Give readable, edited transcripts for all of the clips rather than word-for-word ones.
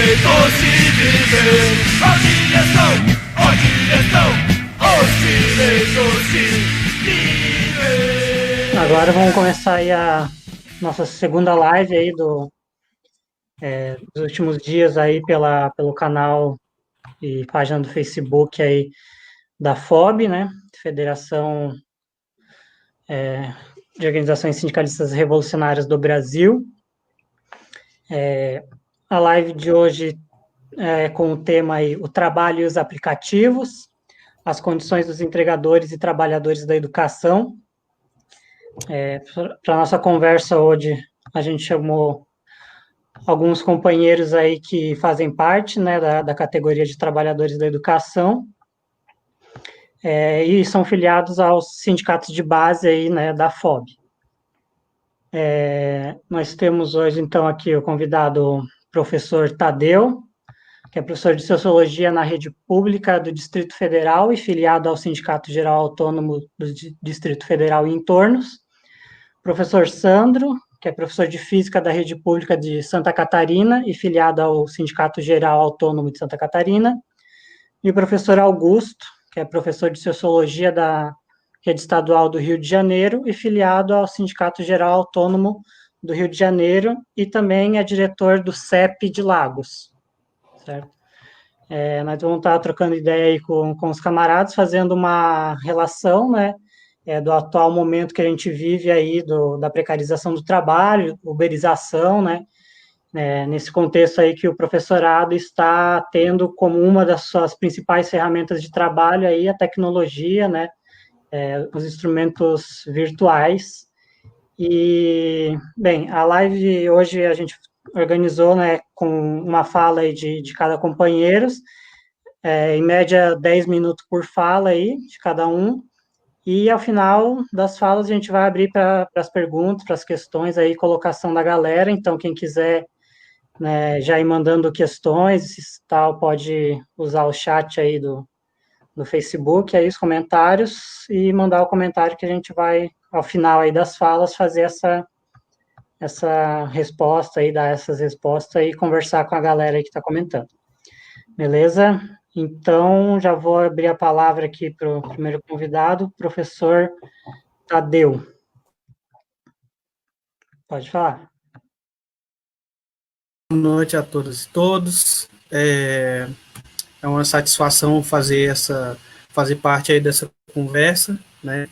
direito de viver. Onde estão os direitos de viver? Agora vamos começar aí a nossa segunda live aí dos últimos dias aí pelo canal e página do Facebook aí da FOB, né? Federação de Organizações Sindicalistas Revolucionárias do Brasil. A live de hoje é com o tema aí, o trabalho e os aplicativos, as condições dos entregadores e trabalhadores da educação. Para a nossa conversa hoje, a gente chamou alguns companheiros aí que fazem parte, né, da categoria de trabalhadores da educação, e são filiados aos sindicatos de base aí, né, da FOB. Nós temos hoje, então, aqui o convidado professor Tadeu, que é professor de Sociologia na rede pública do Distrito Federal e filiado ao Sindicato Geral Autônomo do Distrito Federal e entornos. Professor Sandro, que é professor de Física da rede pública de Santa Catarina e filiado ao Sindicato Geral Autônomo de Santa Catarina. E o professor Augusto, que é professor de Sociologia da rede estadual do Rio de Janeiro e filiado ao Sindicato Geral Autônomo do Rio de Janeiro e também é diretor do CEP de Lagos. Certo? Nós vamos estar trocando ideia aí com os camaradas, fazendo uma relação, né, do atual momento que a gente vive aí, da precarização do trabalho, uberização, né, nesse contexto aí que o professorado está tendo como uma das suas principais ferramentas de trabalho aí a tecnologia, né, os instrumentos virtuais. E, bem, a live hoje a gente organizou, né, com uma fala aí de cada companheiro, em média 10 minutos por fala aí, de cada um, e ao final das falas a gente vai abrir para as perguntas, para as questões aí, colocação da galera, então quem quiser, né, já ir mandando questões e tal, pode usar o chat aí do Facebook, aí os comentários, e mandar o comentário que a gente vai, ao final aí das falas, fazer essa resposta aí, dar essas respostas e conversar com a galera aí que está comentando. Beleza? Então, já vou abrir a palavra aqui para o primeiro convidado, professor Tadeu. Pode falar. Boa noite a todas e todos. É uma satisfação fazer parte aí dessa conversa, né?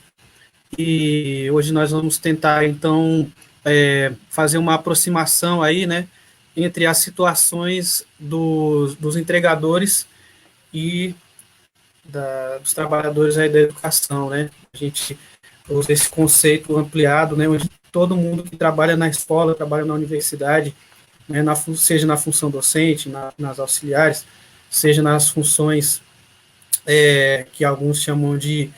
E hoje nós vamos tentar, então, fazer uma aproximação aí, né, entre as situações dos entregadores e dos trabalhadores aí da educação, né? A gente usa esse conceito ampliado, né, onde todo mundo que trabalha na escola, trabalha na universidade, né, seja na função docente, nas auxiliares, seja nas funções que alguns chamam de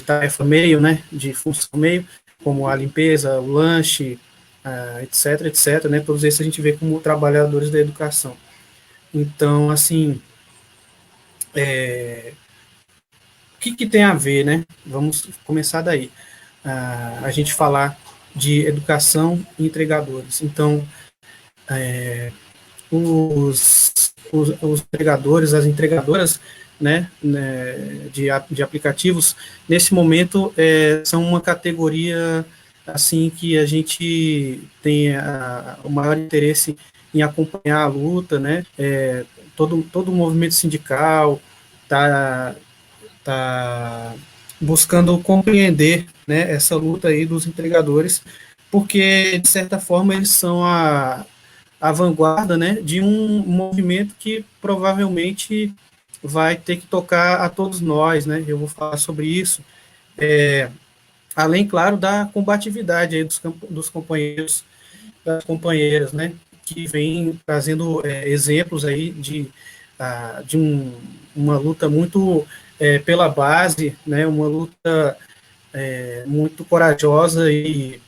tarefa meio, né, de função meio, como a limpeza, o lanche, etc, né, todos esses a gente vê como trabalhadores da educação. Então, assim, o que tem a ver, né? Vamos começar daí. A gente falar de educação e entregadores. Então, os entregadores, as entregadoras, né, de aplicativos, nesse momento, são uma categoria assim que a gente tem o maior interesse em acompanhar a luta, né? Todo o movimento sindical está buscando compreender, né, essa luta aí dos entregadores, porque, de certa forma, eles são a vanguarda, né, de um movimento que provavelmente vai ter que tocar a todos nós, né? Eu vou falar sobre isso, além, claro, da combatividade aí dos companheiros, das companheiras, né, que vem trazendo exemplos aí de uma luta muito pela base, né, uma luta muito corajosa e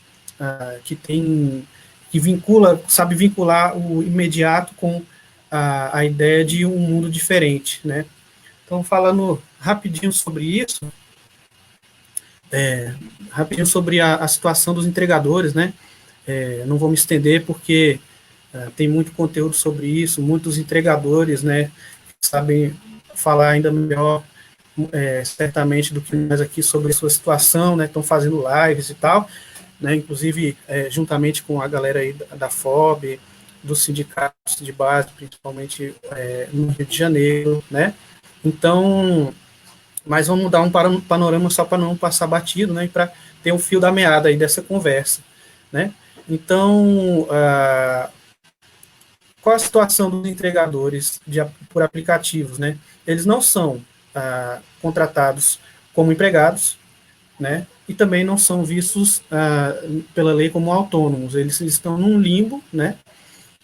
sabe vincular o imediato com a ideia de um mundo diferente, né? Então, falando rapidinho sobre isso, rapidinho sobre a situação dos entregadores, né? Não vou me estender porque tem muito conteúdo sobre isso, muitos entregadores, né, sabem falar ainda melhor, certamente, do que nós aqui sobre a sua situação, né, estão fazendo lives e tal, né, inclusive juntamente com a galera aí da FOB, dos sindicatos de base, principalmente no Rio de Janeiro, né, então, mas vamos dar um panorama só para não passar batido, né, e para ter um fio da meada aí dessa conversa, né, então, qual a situação dos entregadores por aplicativos, né, eles não são contratados como empregados, né, e também não são vistos pela lei como autônomos, eles estão num limbo, né,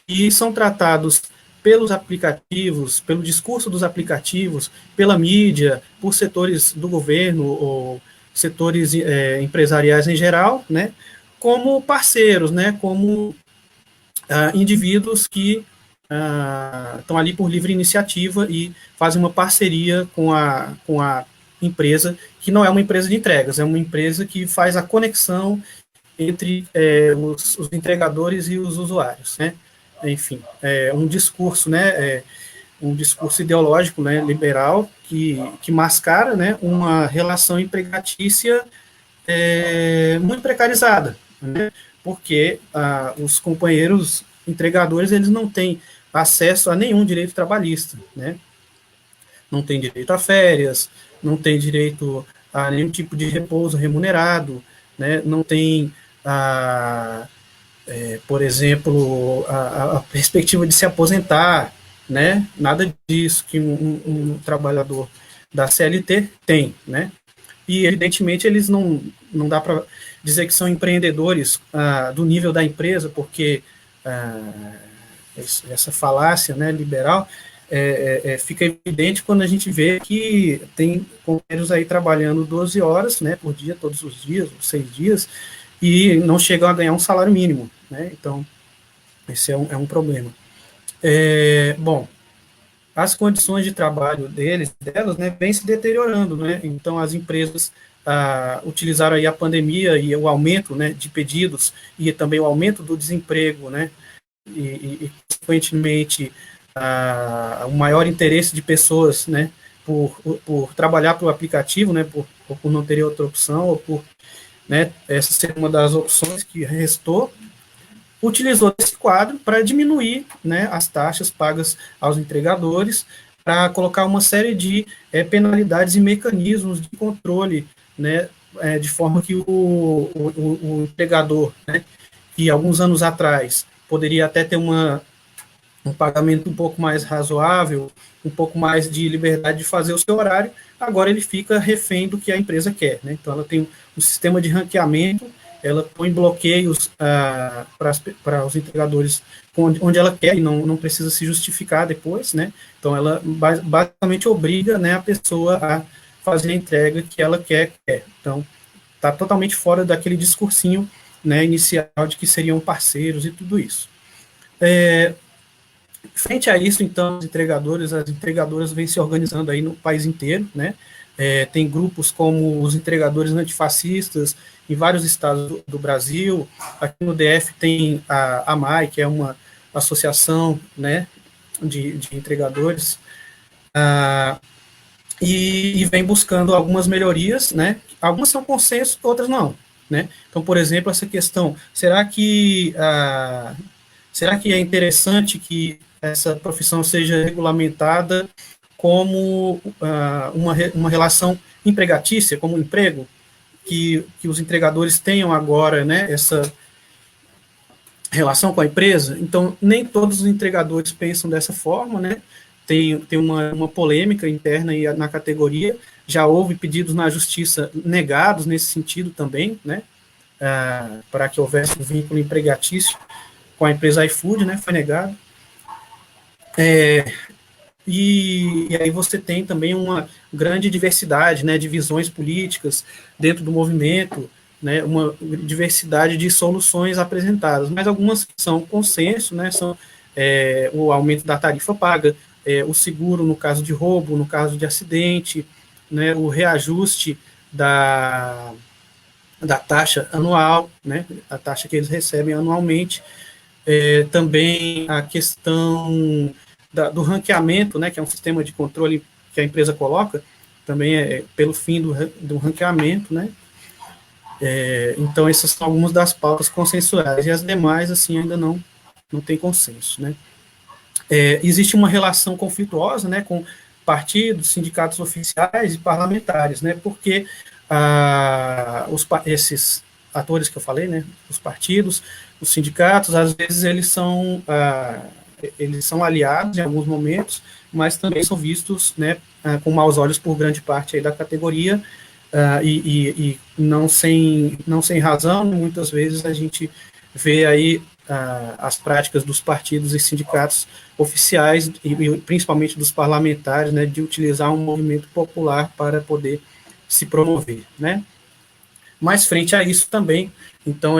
e são tratados pelos aplicativos, pelo discurso dos aplicativos, pela mídia, por setores do governo ou setores empresariais em geral, né, como parceiros, né, como indivíduos que estão ali por livre iniciativa e fazem uma parceria com a empresa, que não é uma empresa de entregas, é uma empresa que faz a conexão entre os entregadores e os usuários, né? Enfim, um discurso, né? Um discurso ideológico, né, liberal, que mascara, né, uma relação empregatícia muito precarizada, né? Porque os companheiros entregadores, eles não têm acesso a nenhum direito trabalhista, né? Não tem direito a férias, não tem direito a nenhum tipo de repouso remunerado, né? Não tem, por exemplo, a perspectiva de se aposentar, né? Nada disso que um trabalhador da CLT tem, né? E, evidentemente, eles não dá para dizer que são empreendedores do nível da empresa, porque essa falácia, né, liberal fica evidente quando a gente vê que tem companheiros aí trabalhando 12 horas, né, por dia, todos os dias, 6 dias, e não chegam a ganhar um salário mínimo, né? Então, esse é um problema. Bom, as condições de trabalho delas, né, vem se deteriorando, né? Então, as empresas utilizaram aí a pandemia e o aumento, né, de pedidos e também o aumento do desemprego, né, e consequentemente, o maior interesse de pessoas, né, por trabalhar para o aplicativo, né, por não ter outra opção, ou por, né, essa ser uma das opções que restou, utilizou esse quadro para diminuir, né, as taxas pagas aos entregadores, para colocar uma série de penalidades e mecanismos de controle, né, de forma que o empregador, né, que alguns anos atrás poderia até ter um pagamento um pouco mais razoável, um pouco mais de liberdade de fazer o seu horário, agora ele fica refém do que a empresa quer, né? Então, ela tem um sistema de ranqueamento, ela põe bloqueios para os entregadores onde ela quer e não precisa se justificar depois, né? Então, ela basicamente obriga, né, a pessoa a fazer a entrega que ela quer. Então, está totalmente fora daquele discursinho, né, inicial de que seriam parceiros e tudo isso. Frente a isso, então, as entregadoras vêm se organizando aí no país inteiro, né? Tem grupos como os entregadores antifascistas em vários estados do Brasil. Aqui no DF tem a AMAI, que é uma associação, né, de entregadores, e vem buscando algumas melhorias, né? Algumas são consenso, outras não, né? Então, por exemplo, essa questão, será que é interessante que essa profissão seja regulamentada como uma relação empregatícia, como um emprego, que os entregadores tenham agora, né, essa relação com a empresa? Então, nem todos os entregadores pensam dessa forma, né? Tem uma polêmica interna aí na categoria, já houve pedidos na justiça negados nesse sentido também, né, para que houvesse um vínculo empregatício com a empresa iFood, né, foi negado. E aí você tem também uma grande diversidade, né, de visões políticas dentro do movimento, né, uma diversidade de soluções apresentadas, mas algumas são consenso, né, são o aumento da tarifa paga, o seguro no caso de roubo, no caso de acidente, né, o reajuste da taxa anual, né, a taxa que eles recebem anualmente, também a questão do ranqueamento, né, que é um sistema de controle que a empresa coloca, também é pelo fim do ranqueamento, né. Então, essas são algumas das pautas consensuais, e as demais, assim, ainda não tem consenso, né. Existe uma relação conflituosa, né, com partidos, sindicatos oficiais e parlamentares, né, porque esses atores que eu falei, né, os partidos, os sindicatos, às vezes eles são aliados em alguns momentos, mas também são vistos, né, com maus olhos por grande parte aí da categoria, e não sem razão. Muitas vezes a gente vê aí as práticas dos partidos e sindicatos oficiais, e principalmente dos parlamentares, né, de utilizar um movimento popular para poder se promover, né. Mas, frente a isso também, então,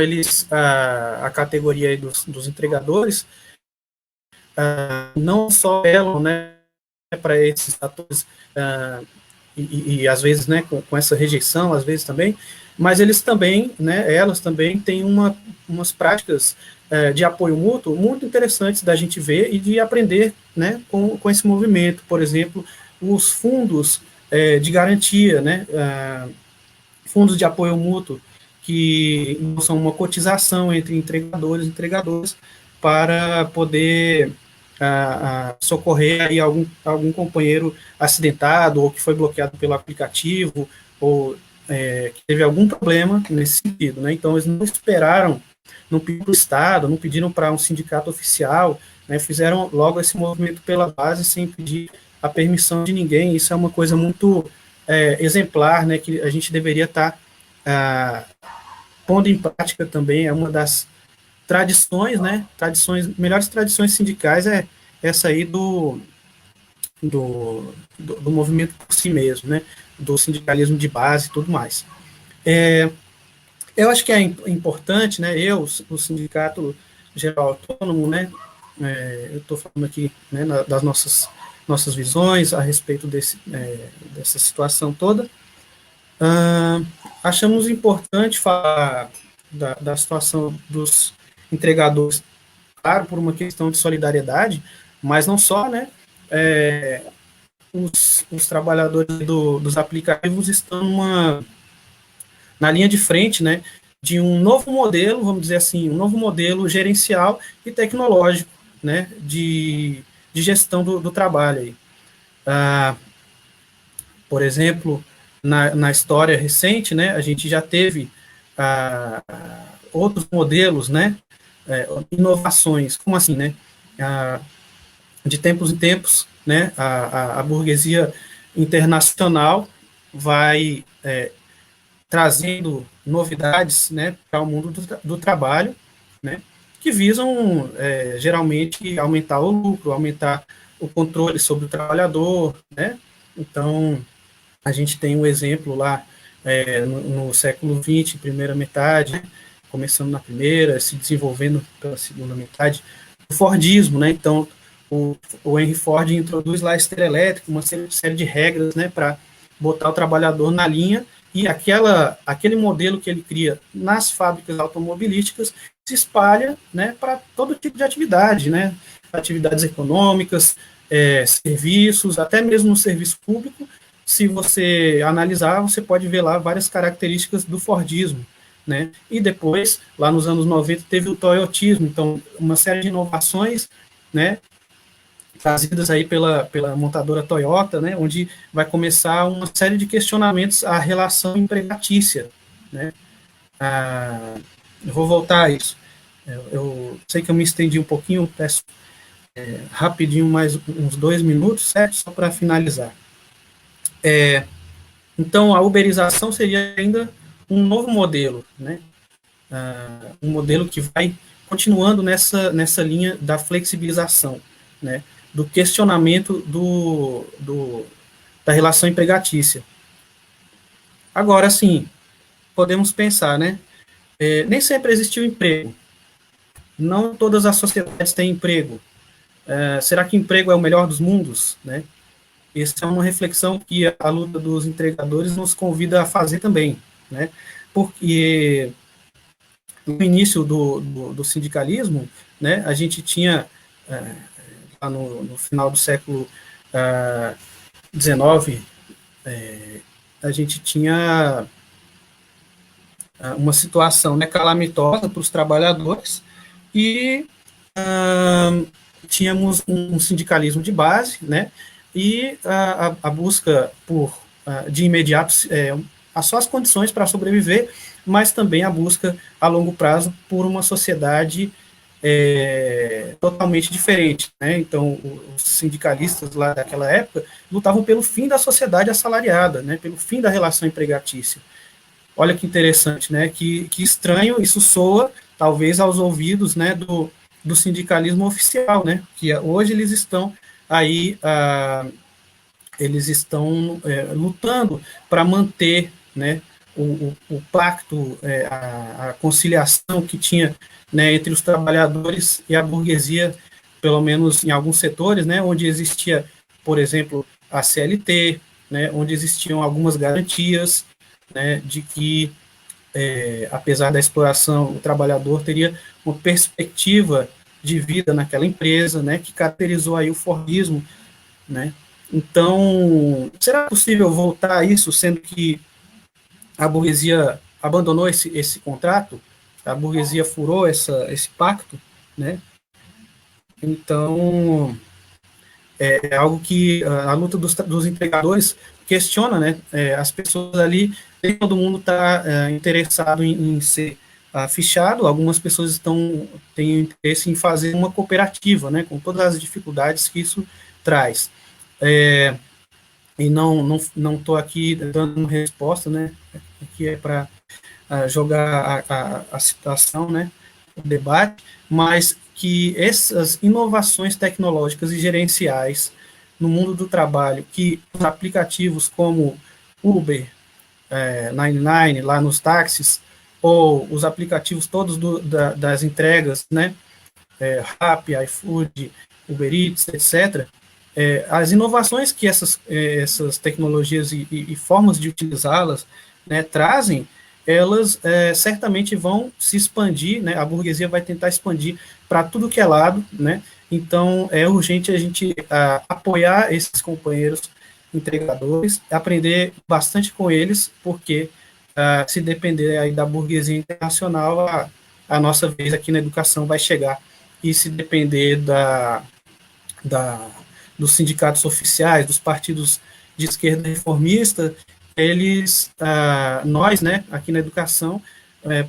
a categoria aí dos entregadores, não só apelam, né, para esses atores, e às vezes, né, com essa rejeição, às vezes também, mas eles também, né, elas também têm umas práticas de apoio mútuo muito interessantes da gente ver e de aprender, né, com esse movimento. Por exemplo, os fundos de garantia, né, fundos de apoio mútuo, que são uma cotização entre entregadores e entregadoras para poder socorrer aí algum companheiro acidentado ou que foi bloqueado pelo aplicativo ou que teve algum problema nesse sentido, né? Então, eles não esperaram, não pediram para o Estado, não pediram para um sindicato oficial, né? Fizeram logo esse movimento pela base sem pedir a permissão de ninguém. Isso é uma coisa muito exemplar, né, que a gente deveria estar pondo em prática também. É uma das tradições, né, melhores tradições sindicais é essa aí do movimento por si mesmo, né, do sindicalismo de base e tudo mais. Eu acho que é importante, né, o Sindicato Geral Autônomo, né, eu estou falando aqui, né, das nossas visões a respeito dessa situação toda. Achamos importante falar da situação dos entregadores, claro, por uma questão de solidariedade, mas não só, né, os trabalhadores dos aplicativos estão na linha de frente, né, de um novo modelo, vamos dizer assim, um novo modelo gerencial e tecnológico, né, de gestão do trabalho aí. Por exemplo, na história recente, né, a gente já teve outros modelos, né, inovações, como assim, né, de tempos em tempos, né, a burguesia internacional vai trazendo novidades, né, para o mundo do trabalho, né, que visam geralmente aumentar o lucro, aumentar o controle sobre o trabalhador, né. Então, a gente tem um exemplo lá no século XX, primeira metade, né, começando na primeira, se desenvolvendo pela segunda metade, o Fordismo, né. Então, o Henry Ford introduz lá a esteira elétrica, uma série de regras, né, para botar o trabalhador na linha, e aquele modelo que ele cria nas fábricas automobilísticas se espalha, né, para todo tipo de atividade, né, atividades econômicas, serviços, até mesmo no serviço público. Se você analisar, você pode ver lá várias características do Fordismo, né, e depois, lá nos anos 90, teve o Toyotismo. Então, uma série de inovações, né, trazidas aí pela montadora Toyota, né, onde vai começar uma série de questionamentos à relação empregatícia, né. Eu vou voltar a isso. Eu sei que eu me estendi um pouquinho, peço rapidinho mais uns 2 minutos, certo? Só para finalizar. Então, a uberização seria ainda um novo modelo, né, um modelo que vai continuando nessa linha da flexibilização, né, do questionamento da relação empregatícia. Agora, sim, podemos pensar, né, nem sempre existiu emprego, não todas as sociedades têm emprego. Será que emprego é o melhor dos mundos, né? Essa é uma reflexão que a luta dos entregadores nos convida a fazer também, né? Porque no início do sindicalismo, né, a gente tinha, lá no final do século XIX, a gente tinha uma situação, né, calamitosa para os trabalhadores e tínhamos um sindicalismo de base, né, e a busca por, de imediato, só as condições para sobreviver, mas também a busca a longo prazo por uma sociedade totalmente diferente, né? Então, os sindicalistas lá daquela época lutavam pelo fim da sociedade assalariada, né? Pelo fim da relação empregatícia. Olha que interessante, né? Que estranho isso soa, talvez, aos ouvidos, né, do sindicalismo oficial, né? Que hoje eles estão aí, eles estão lutando para manter, né, o pacto, a conciliação que tinha, né, entre os trabalhadores e a burguesia, pelo menos em alguns setores, né, onde existia, por exemplo, a CLT, né, onde existiam algumas garantias, né, de que, apesar da exploração, o trabalhador teria uma perspectiva de vida naquela empresa, né, que caracterizou aí o Fordismo, né. Então, será possível voltar a isso, sendo que a burguesia abandonou esse contrato, a burguesia furou esse pacto, né? Então, é algo que a luta dos empregadores questiona, né? As pessoas ali, nem todo mundo está interessado em ser fichado, algumas pessoas têm interesse em fazer uma cooperativa, né? Com todas as dificuldades que isso traz. E não estou aqui dando uma resposta, né? Aqui é para jogar a situação, né? O debate, mas que essas inovações tecnológicas e gerenciais no mundo do trabalho, que os aplicativos como Uber, 99, lá nos táxis, ou os aplicativos todos das entregas, né? Rappi, iFood, Uber Eats, etc., as inovações que essas tecnologias e formas de utilizá-las, né, trazem, elas certamente vão se expandir, né, a burguesia vai tentar expandir para tudo que é lado, né, então é urgente a gente apoiar esses companheiros entregadores, aprender bastante com eles, porque se depender aí da burguesia internacional, a nossa vez aqui na educação vai chegar, e se depender dos sindicatos oficiais, dos partidos de esquerda reformista, nós, né, aqui na educação,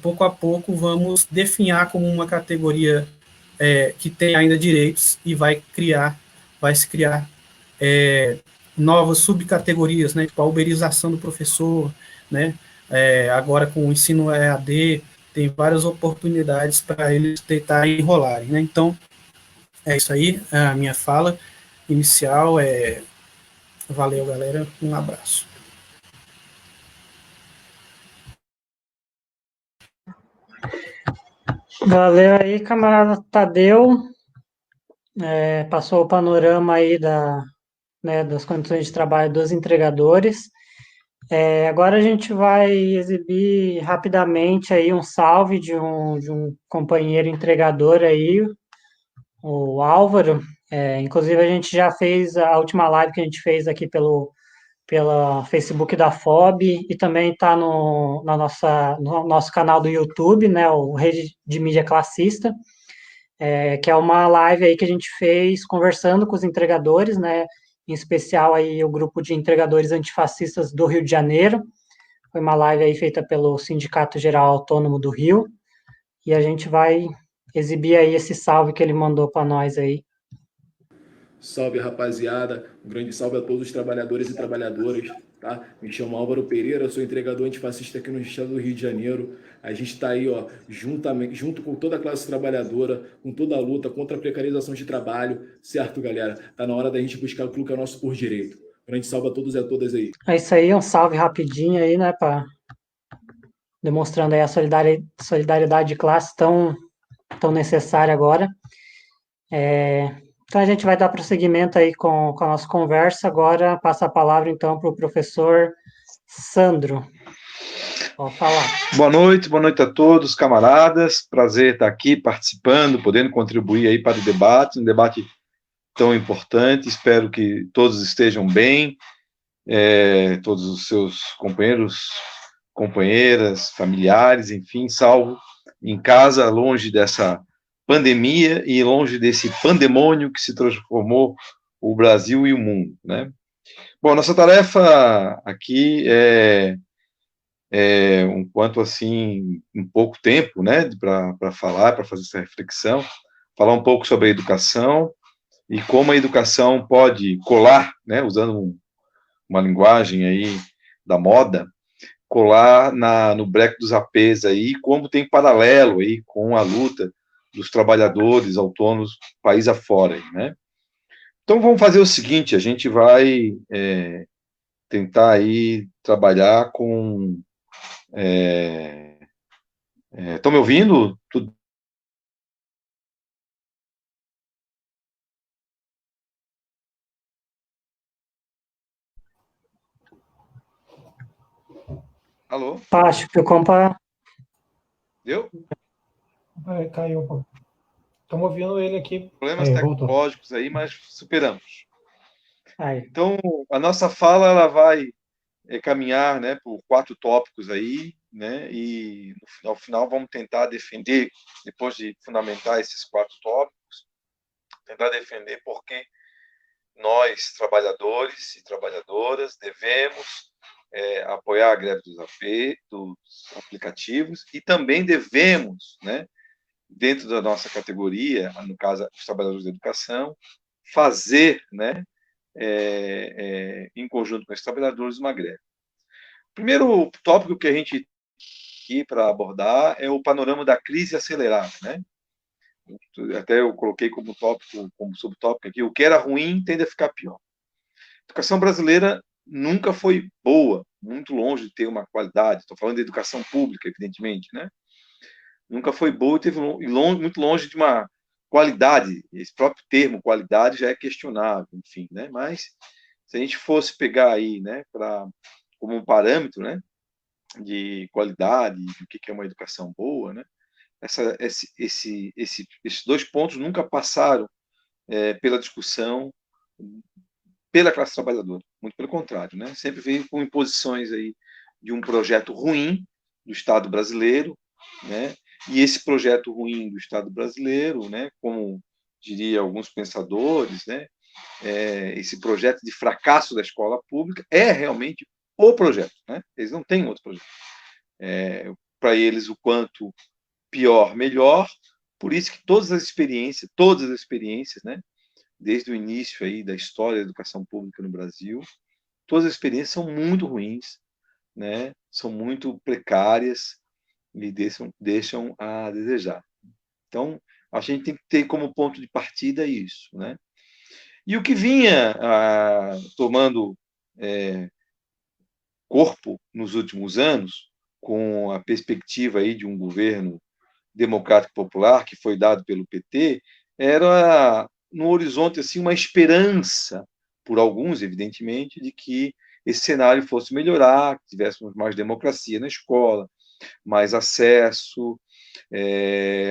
pouco a pouco vamos definhar como uma categoria que tem ainda direitos e vai se criar novas subcategorias, né, tipo a uberização do professor, né, agora com o ensino EAD, tem várias oportunidades para eles tentarem enrolarem, né, então é isso aí, a minha fala inicial. Valeu, galera, um abraço. Valeu aí, camarada Tadeu. Passou o panorama aí né, das condições de trabalho dos entregadores. Agora a gente vai exibir rapidamente aí um salve de um companheiro entregador aí, o Álvaro. Inclusive a gente já fez a última live que a gente fez aqui pela Facebook da FOB e também está no nosso canal do YouTube, né, o Rede de Mídia Classista, que é uma live aí que a gente fez conversando com os entregadores, né, em especial aí o grupo de entregadores antifascistas do Rio de Janeiro. Foi uma live aí feita pelo Sindicato Geral Autônomo do Rio, e a gente vai exibir aí esse salve que ele mandou para nós aí. Salve, rapaziada. Um grande salve a todos os trabalhadores e trabalhadoras, tá? Me chamo Álvaro Pereira, sou entregador antifascista aqui no estado do Rio de Janeiro. A gente está aí, ó, junto com toda a classe trabalhadora, com toda a luta contra a precarização de trabalho, certo, galera? Tá na hora da gente buscar aquilo que é nosso por direito. Grande salve a todos e a todas aí. É isso aí, um salve rapidinho aí, né, demonstrando aí a solidariedade de classe tão necessária agora. Então a gente vai dar prosseguimento aí com a nossa conversa. Agora passa a palavra então para o professor Sandro. Pode falar. Boa noite a todos, camaradas. Prazer estar aqui participando, podendo contribuir aí para o debate, um debate tão importante. Espero que todos estejam bem, todos os seus companheiros, companheiras, familiares, enfim, salvo em casa, longe dessa pandemia e longe desse pandemônio que se transformou o Brasil e o mundo, né? Bom, nossa tarefa aqui um quanto assim, em pouco tempo, né, para falar, para fazer essa reflexão, falar um pouco sobre a educação e como a educação pode colar, né, usando uma linguagem aí da moda, colar no breque dos apês aí, como tem paralelo aí com a luta dos trabalhadores autônomos país afora, aí, né? Então vamos fazer o seguinte, a gente vai tentar aí trabalhar com estão me ouvindo? Tudo... Alô? Acho que o compa... Deu? Caiu um pouco. Estamos ouvindo ele aqui. Problemas tecnológicos aí, mas superamos. Aí. Então, a nossa fala ela vai caminhar, né, por 4 tópicos aí, né, e ao final vamos tentar defender, depois de fundamentar esses 4 tópicos, tentar defender por que nós, trabalhadores e trabalhadoras, devemos apoiar a greve dos aplicativos e também devemos, né, dentro da nossa categoria, no caso, os trabalhadores da educação, fazer, né, em conjunto com os trabalhadores, uma greve. O primeiro tópico que a gente aqui para abordar é o panorama da crise acelerada, né? Até eu coloquei como tópico, como subtópico aqui, o que era ruim tende a ficar pior. A educação brasileira nunca foi boa, muito longe de ter uma qualidade. Estou falando de educação pública, evidentemente, né? Nunca foi boa e teve muito longe de uma qualidade. Esse próprio termo, qualidade, já é questionável, enfim, né? Mas se a gente fosse pegar aí, né, como um parâmetro, né, de qualidade, do que é uma educação boa, né? Esses 2 pontos nunca passaram pela discussão pela classe trabalhadora, muito pelo contrário, né? Sempre veio com imposições aí de um projeto ruim do Estado brasileiro, né? E esse projeto ruim do Estado brasileiro, né, como diria alguns pensadores, né, esse projeto de fracasso da escola pública é realmente o projeto, né? Eles não têm outro projeto. Para eles, o quanto pior, melhor. Por isso que todas as experiências, né, desde o início aí da história da educação pública no Brasil, todas as experiências são muito ruins, né? São muito precárias e deixam a desejar. Então, a gente tem que ter como ponto de partida isso, né? E o que vinha tomando corpo nos últimos anos, com a perspectiva aí de um governo democrático popular que foi dado pelo PT, era no horizonte assim uma esperança por alguns, evidentemente, de que esse cenário fosse melhorar, que tivéssemos mais democracia na escola, mais acesso,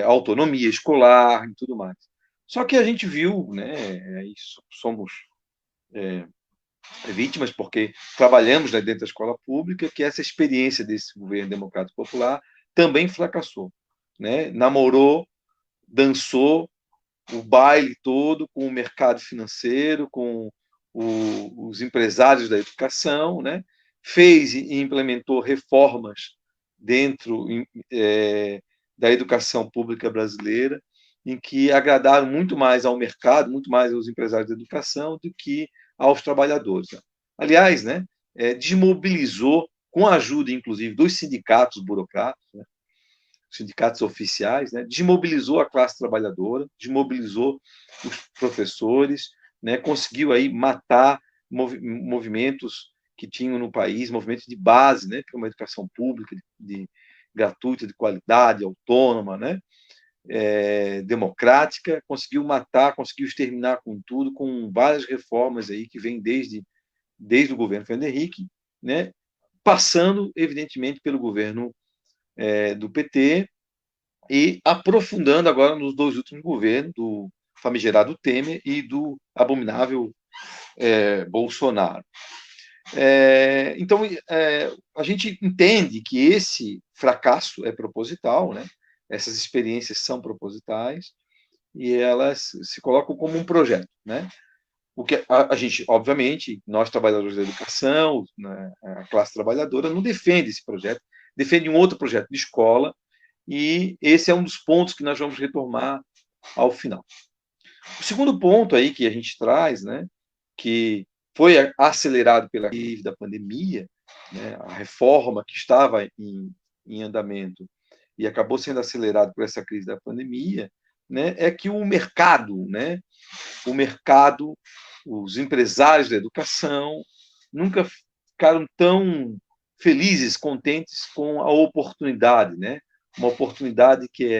autonomia escolar e tudo mais. Só que a gente viu, né, somos vítimas, porque trabalhamos dentro da escola pública, que essa experiência desse governo democrático popular também fracassou, né? Namorou, dançou o baile todo com o mercado financeiro, com os empresários da educação, né? Fez e implementou reformas dentro da educação pública brasileira, em que agradaram muito mais ao mercado, muito mais aos empresários da educação do que aos trabalhadores. Aliás, né, desmobilizou, com a ajuda, inclusive, dos sindicatos burocratas, né, sindicatos oficiais, né, desmobilizou a classe trabalhadora, desmobilizou os professores, né, conseguiu aí matar movimentos que tinham no país, movimentos de base, né, para uma educação pública gratuita, de qualidade, autônoma, né, democrática, conseguiu matar, conseguiu exterminar com tudo, com várias reformas aí que vêm desde o governo Fernando Henrique, né, passando, evidentemente, pelo governo do PT e aprofundando agora nos 2 últimos governos, do famigerado Temer e do abominável Bolsonaro. Então, a gente entende que esse fracasso é proposital, né? Essas experiências são propositais e elas se colocam como um projeto, né? O que a gente, obviamente, nós trabalhadores da educação, né, a classe trabalhadora, não defende esse projeto, defende um outro projeto de escola, e esse é um dos pontos que nós vamos retomar ao final. O segundo ponto aí que a gente traz, né, que foi acelerado pela crise da pandemia, né, a reforma que estava em andamento e acabou sendo acelerado por essa crise da pandemia, né, é que o mercado, os empresários da educação nunca ficaram tão felizes, contentes com a oportunidade, né? Uma oportunidade que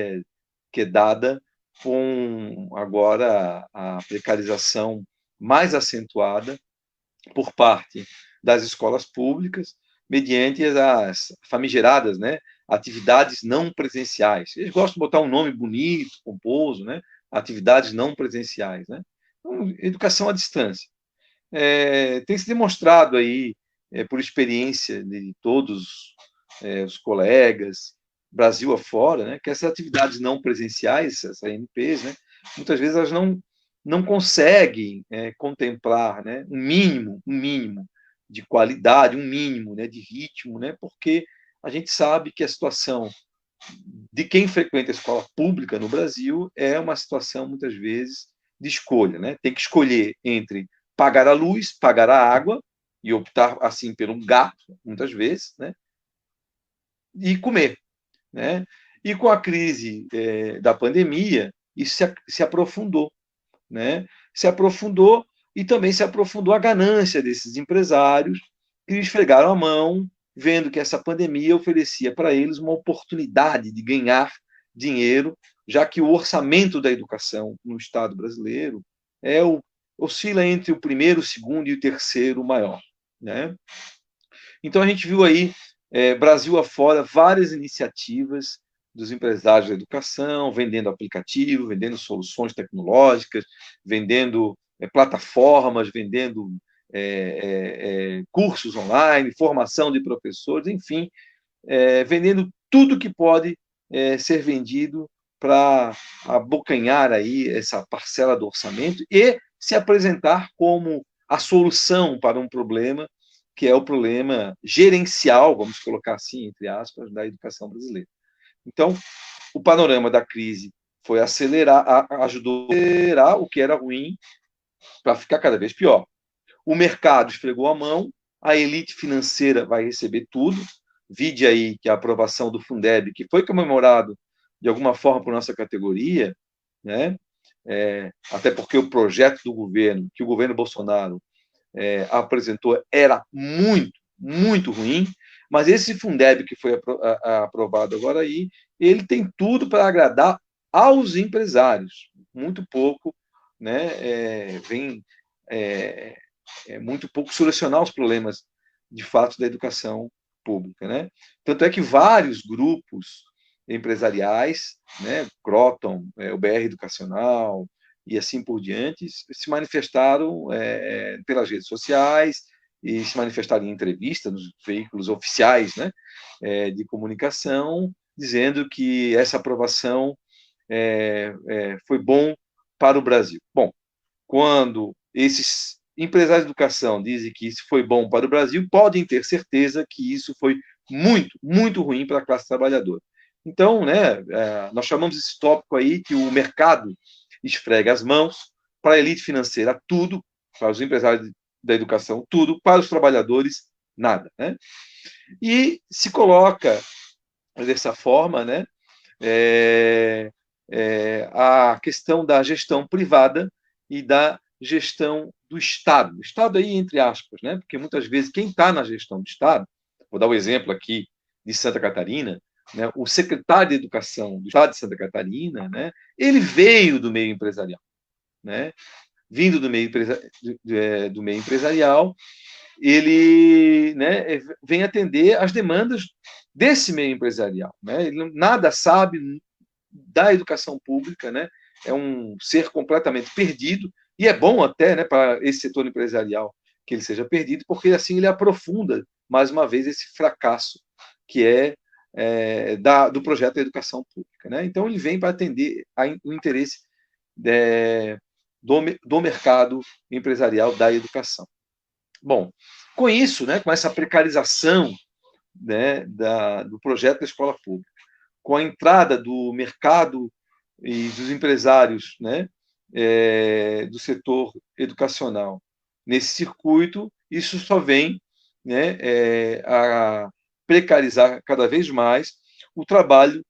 é dada com agora a precarização mais acentuada por parte das escolas públicas, mediante as famigeradas, né, atividades não presenciais. Eles gostam de botar um nome bonito, pomposo, né? Atividades não presenciais, né? Então, educação à distância. Tem se demonstrado aí, por experiência de todos os colegas, Brasil afora, né, que essas atividades não presenciais, essas ANPs, né, muitas vezes elas não conseguem contemplar, né, um mínimo de qualidade, um mínimo, né, de ritmo, né, porque a gente sabe que a situação de quem frequenta a escola pública no Brasil é uma situação, muitas vezes, de escolha, né? Tem que escolher entre pagar a luz, pagar a água, e optar, assim, por um gato, muitas vezes, né? E comer, né? E com a crise da pandemia, isso se aprofundou, né? Se aprofundou e também se aprofundou a ganância desses empresários que esfregaram a mão, vendo que essa pandemia oferecia para eles uma oportunidade de ganhar dinheiro, já que o orçamento da educação no Estado brasileiro oscila entre o primeiro, o segundo e o terceiro maior, né? Então a gente viu aí, Brasil afora, várias iniciativas dos empresários da educação, vendendo aplicativo, vendendo soluções tecnológicas, vendendo plataformas, vendendo cursos online, formação de professores, enfim, vendendo tudo que pode ser vendido para abocanhar aí essa parcela do orçamento e se apresentar como a solução para um problema que é o problema gerencial, vamos colocar assim, entre aspas, da educação brasileira. Então, o panorama da crise foi ajudou a acelerar o que era ruim para ficar cada vez pior. O mercado esfregou a mão, a elite financeira vai receber tudo. Vide aí que a aprovação do Fundeb, que foi comemorado de alguma forma por nossa categoria, né? Até porque o projeto do governo, que o governo Bolsonaro apresentou, era muito ruim, mas esse Fundeb que foi aprovado agora aí, ele tem tudo para agradar aos empresários, muito pouco, né? Vem muito pouco solucionar os problemas, de fato, da educação pública, né? Tanto é que vários grupos empresariais, né, Croton, o BR Educacional e assim por diante, se manifestaram pelas redes sociais e se manifestaram em entrevistas nos veículos oficiais, né, de comunicação, dizendo que essa aprovação foi bom para o Brasil. Bom, quando esses empresários de educação dizem que isso foi bom para o Brasil, podem ter certeza que isso foi muito ruim para a classe trabalhadora. Então, né, nós chamamos esse tópico aí que o mercado esfrega as mãos, para a elite financeira tudo, para os empresários da educação tudo, para os trabalhadores nada, né? E se coloca dessa forma, né, a questão da gestão privada e da gestão do Estado. Estado aí, entre aspas, né? Porque muitas vezes quem está na gestão do Estado, vou dar o exemplo aqui de Santa Catarina, né? O secretário de Educação do Estado de Santa Catarina, né? Ele veio do meio empresarial, né? Vindo do meio empresarial, ele, né, vem atender às demandas desse meio empresarial, né? Ele nada sabe da educação pública, né? É um ser completamente perdido, e é bom até, né, para esse setor empresarial que ele seja perdido, porque assim ele aprofunda, mais uma vez, esse fracasso que do projeto da educação pública, né? Então, ele vem para atender o interesse do mercado empresarial da educação. Bom, com isso, né, com essa precarização, né, do projeto da escola pública, com a entrada do mercado e dos empresários, né, do setor educacional nesse circuito, isso só vem, né, a precarizar cada vez mais o trabalho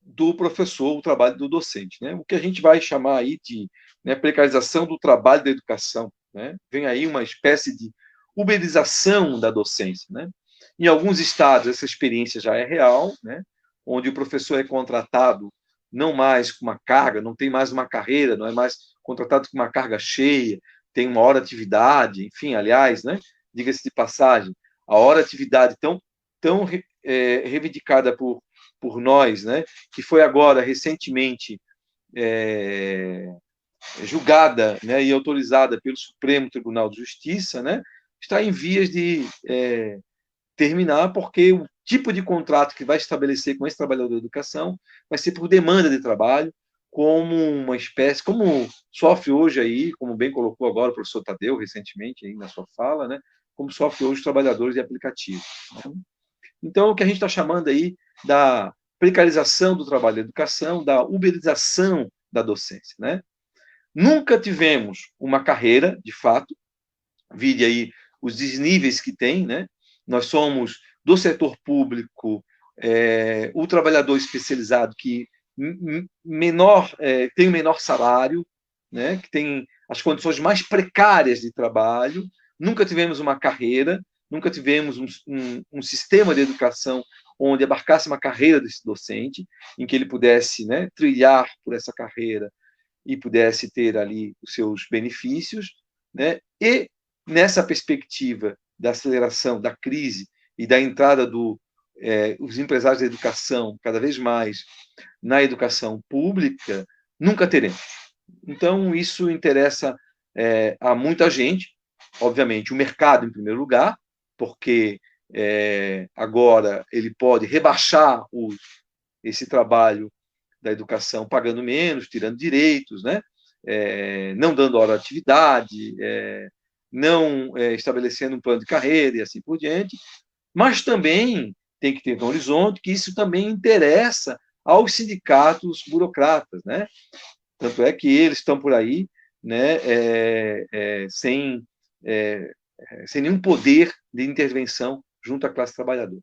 do professor, o trabalho do docente, né? O que a gente vai chamar aí de, né, precarização do trabalho da educação, né? Vem aí uma espécie de uberização da docência, né? Em alguns estados essa experiência já é real, né? Onde o professor é contratado não mais com uma carga, não tem mais uma carreira, não é mais contratado com uma carga cheia, tem uma hora de atividade, enfim, aliás, né? Diga-se de passagem, a hora de atividade tão reivindicada por nós, né? Que foi agora recentemente julgada, né, e autorizada pelo Supremo Tribunal de Justiça, né? Está em vias de terminar, porque o tipo de contrato que vai estabelecer com esse trabalhador da educação vai ser por demanda de trabalho, como uma espécie, como sofre hoje aí, como bem colocou agora o professor Tadeu recentemente aí na sua fala, né, como sofre hoje os trabalhadores de aplicativos. Né? Então, o que a gente está chamando aí da precarização do trabalho da educação, da uberização da docência, né? Nunca tivemos uma carreira, de fato, vide aí os desníveis que tem, né? Nós somos do setor público, o trabalhador especializado que tem o menor salário, né? Que tem as condições mais precárias de trabalho. Nunca tivemos uma carreira, nunca tivemos um sistema de educação onde abarcasse uma carreira desse docente, em que ele pudesse, né, trilhar por essa carreira e pudesse ter ali os seus benefícios, né? E nessa perspectiva da aceleração da crise e da entrada dos empresários da educação cada vez mais na educação pública, nunca teremos. Então, isso interessa a muita gente, obviamente, o mercado em primeiro lugar, porque agora ele pode rebaixar esse trabalho da educação pagando menos, tirando direitos, né? Não dando hora de atividade, não estabelecendo um plano de carreira e assim por diante, mas também tem que ter um horizonte que isso também interessa aos sindicatos burocratas, né? Tanto é que eles estão por aí, né, sem nenhum poder de intervenção junto à classe trabalhadora.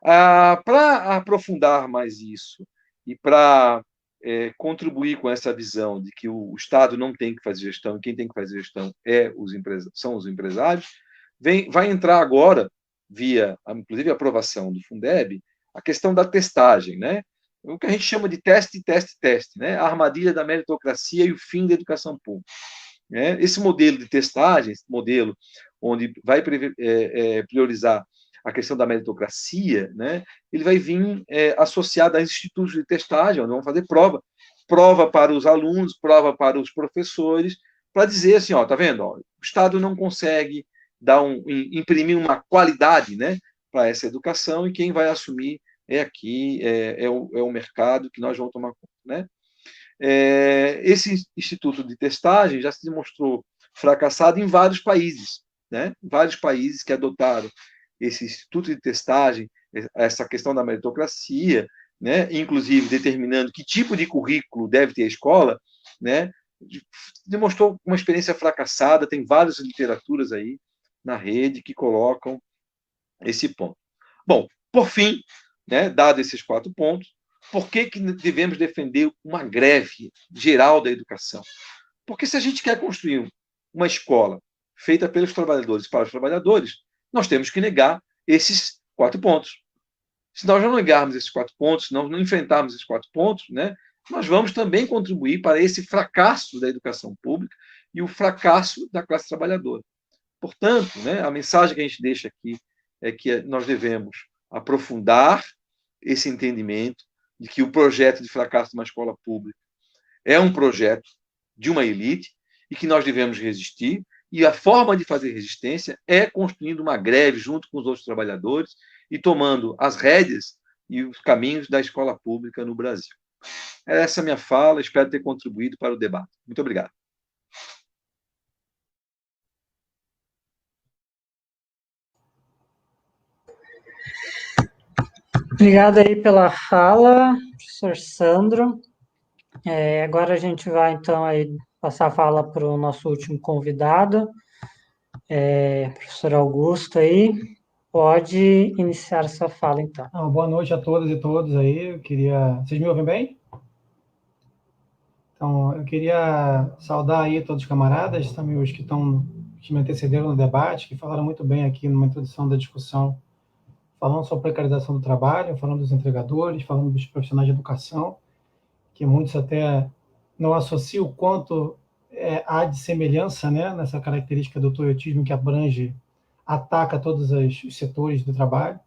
Para aprofundar mais isso e para contribuir com essa visão de que o Estado não tem que fazer gestão e quem tem que fazer gestão são os empresários, vai entrar agora, via, inclusive, a aprovação do Fundeb, a questão da testagem, né? O que a gente chama de teste, né? A armadilha da meritocracia e o fim da educação pública. Esse modelo de testagem, esse modelo onde vai priorizar a questão da meritocracia, né, ele vai vir associado a institutos de testagem, onde vão fazer prova para os alunos, prova para os professores, para dizer assim, ó, tá vendo? Ó, o Estado não consegue imprimir uma qualidade, né, para essa educação, e quem vai assumir o mercado que nós vamos tomar conta, né? Esse instituto de testagem já se demonstrou fracassado em vários países, né? Vários países que adotaram esse instituto de testagem, essa questão da meritocracia, né? Inclusive determinando que tipo de currículo deve ter a escola, né? Demonstrou uma experiência fracassada. Tem várias literaturas aí na rede que colocam esse ponto. Bom, por fim, né, dado esses 4 pontos, por que devemos defender uma greve geral da educação? Porque se a gente quer construir uma escola feita pelos trabalhadores para os trabalhadores, nós temos que negar esses 4 pontos. Se nós não negarmos esses 4 pontos, se nós não enfrentarmos esses 4 pontos, né, nós vamos também contribuir para esse fracasso da educação pública e o fracasso da classe trabalhadora. Portanto, né, a mensagem que a gente deixa aqui é que nós devemos aprofundar esse entendimento de que o projeto de fracasso de uma escola pública é um projeto de uma elite e que nós devemos resistir, e a forma de fazer resistência é construindo uma greve junto com os outros trabalhadores e tomando as rédeas e os caminhos da escola pública no Brasil. Essa é a minha fala, espero ter contribuído para o debate. Muito obrigado. Obrigado aí pela fala, professor Sandro. Agora a gente vai, então, aí passar a fala para o nosso último convidado, professor Augusto aí. Pode iniciar sua fala, então. Boa noite a todas e todos aí. Vocês me ouvem bem? Então, eu queria saudar aí todos os camaradas, também os que me antecederam no debate, que falaram muito bem aqui numa introdução da discussão, falando sobre a precarização do trabalho, falando dos entregadores, falando dos profissionais de educação, que muitos até não associam o quanto há de semelhança, né, nessa característica do toyotismo que ataca todos os setores do trabalho.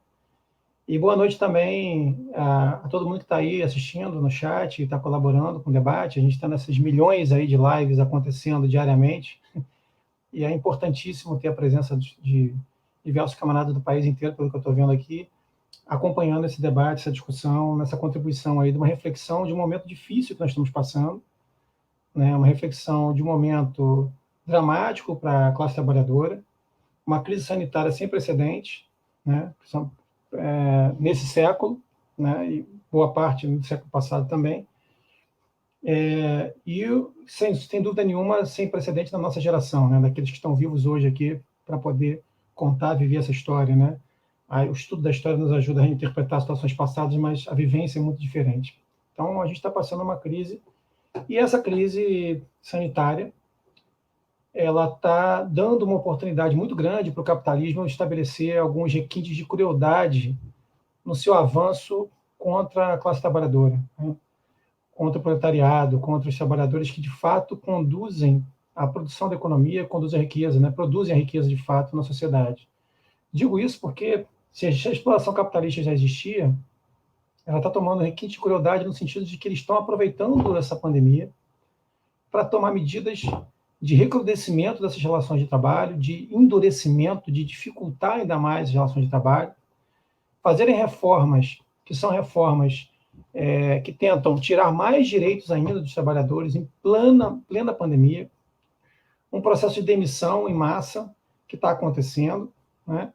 E boa noite também a todo mundo que está aí assistindo no chat e está colaborando com o debate. A gente está nessas milhões aí de lives acontecendo diariamente, e é importantíssimo ter a presença de diversos camaradas do país inteiro, pelo que eu estou vendo aqui, acompanhando esse debate, essa discussão, nessa contribuição aí de uma reflexão de um momento difícil que nós estamos passando, né? Uma reflexão de um momento dramático para a classe trabalhadora, uma crise sanitária sem precedentes, né? Nesse século, né? E boa parte do século passado também, e sem dúvida nenhuma sem precedentes na nossa geração, né? Daqueles que estão vivos hoje aqui para poder contar, viver essa história, né? O estudo da história nos ajuda a interpretar situações passadas, mas a vivência é muito diferente. Então, a gente está passando uma crise, e essa crise sanitária, ela está dando uma oportunidade muito grande para o capitalismo estabelecer alguns requintes de crueldade no seu avanço contra a classe trabalhadora, né? Contra o proletariado, contra os trabalhadores que, de fato, conduzem a produção da economia, conduzem a riqueza, né? Produzem a riqueza, de fato, na sociedade. Digo isso porque, se a exploração capitalista já existia, ela está tomando requinte de crueldade no sentido de que eles estão aproveitando essa pandemia para tomar medidas de recrudescimento dessas relações de trabalho, de endurecimento, de dificultar ainda mais as relações de trabalho, fazerem reformas que são reformas que tentam tirar mais direitos ainda dos trabalhadores em plena pandemia, um processo de demissão em massa que está acontecendo, né?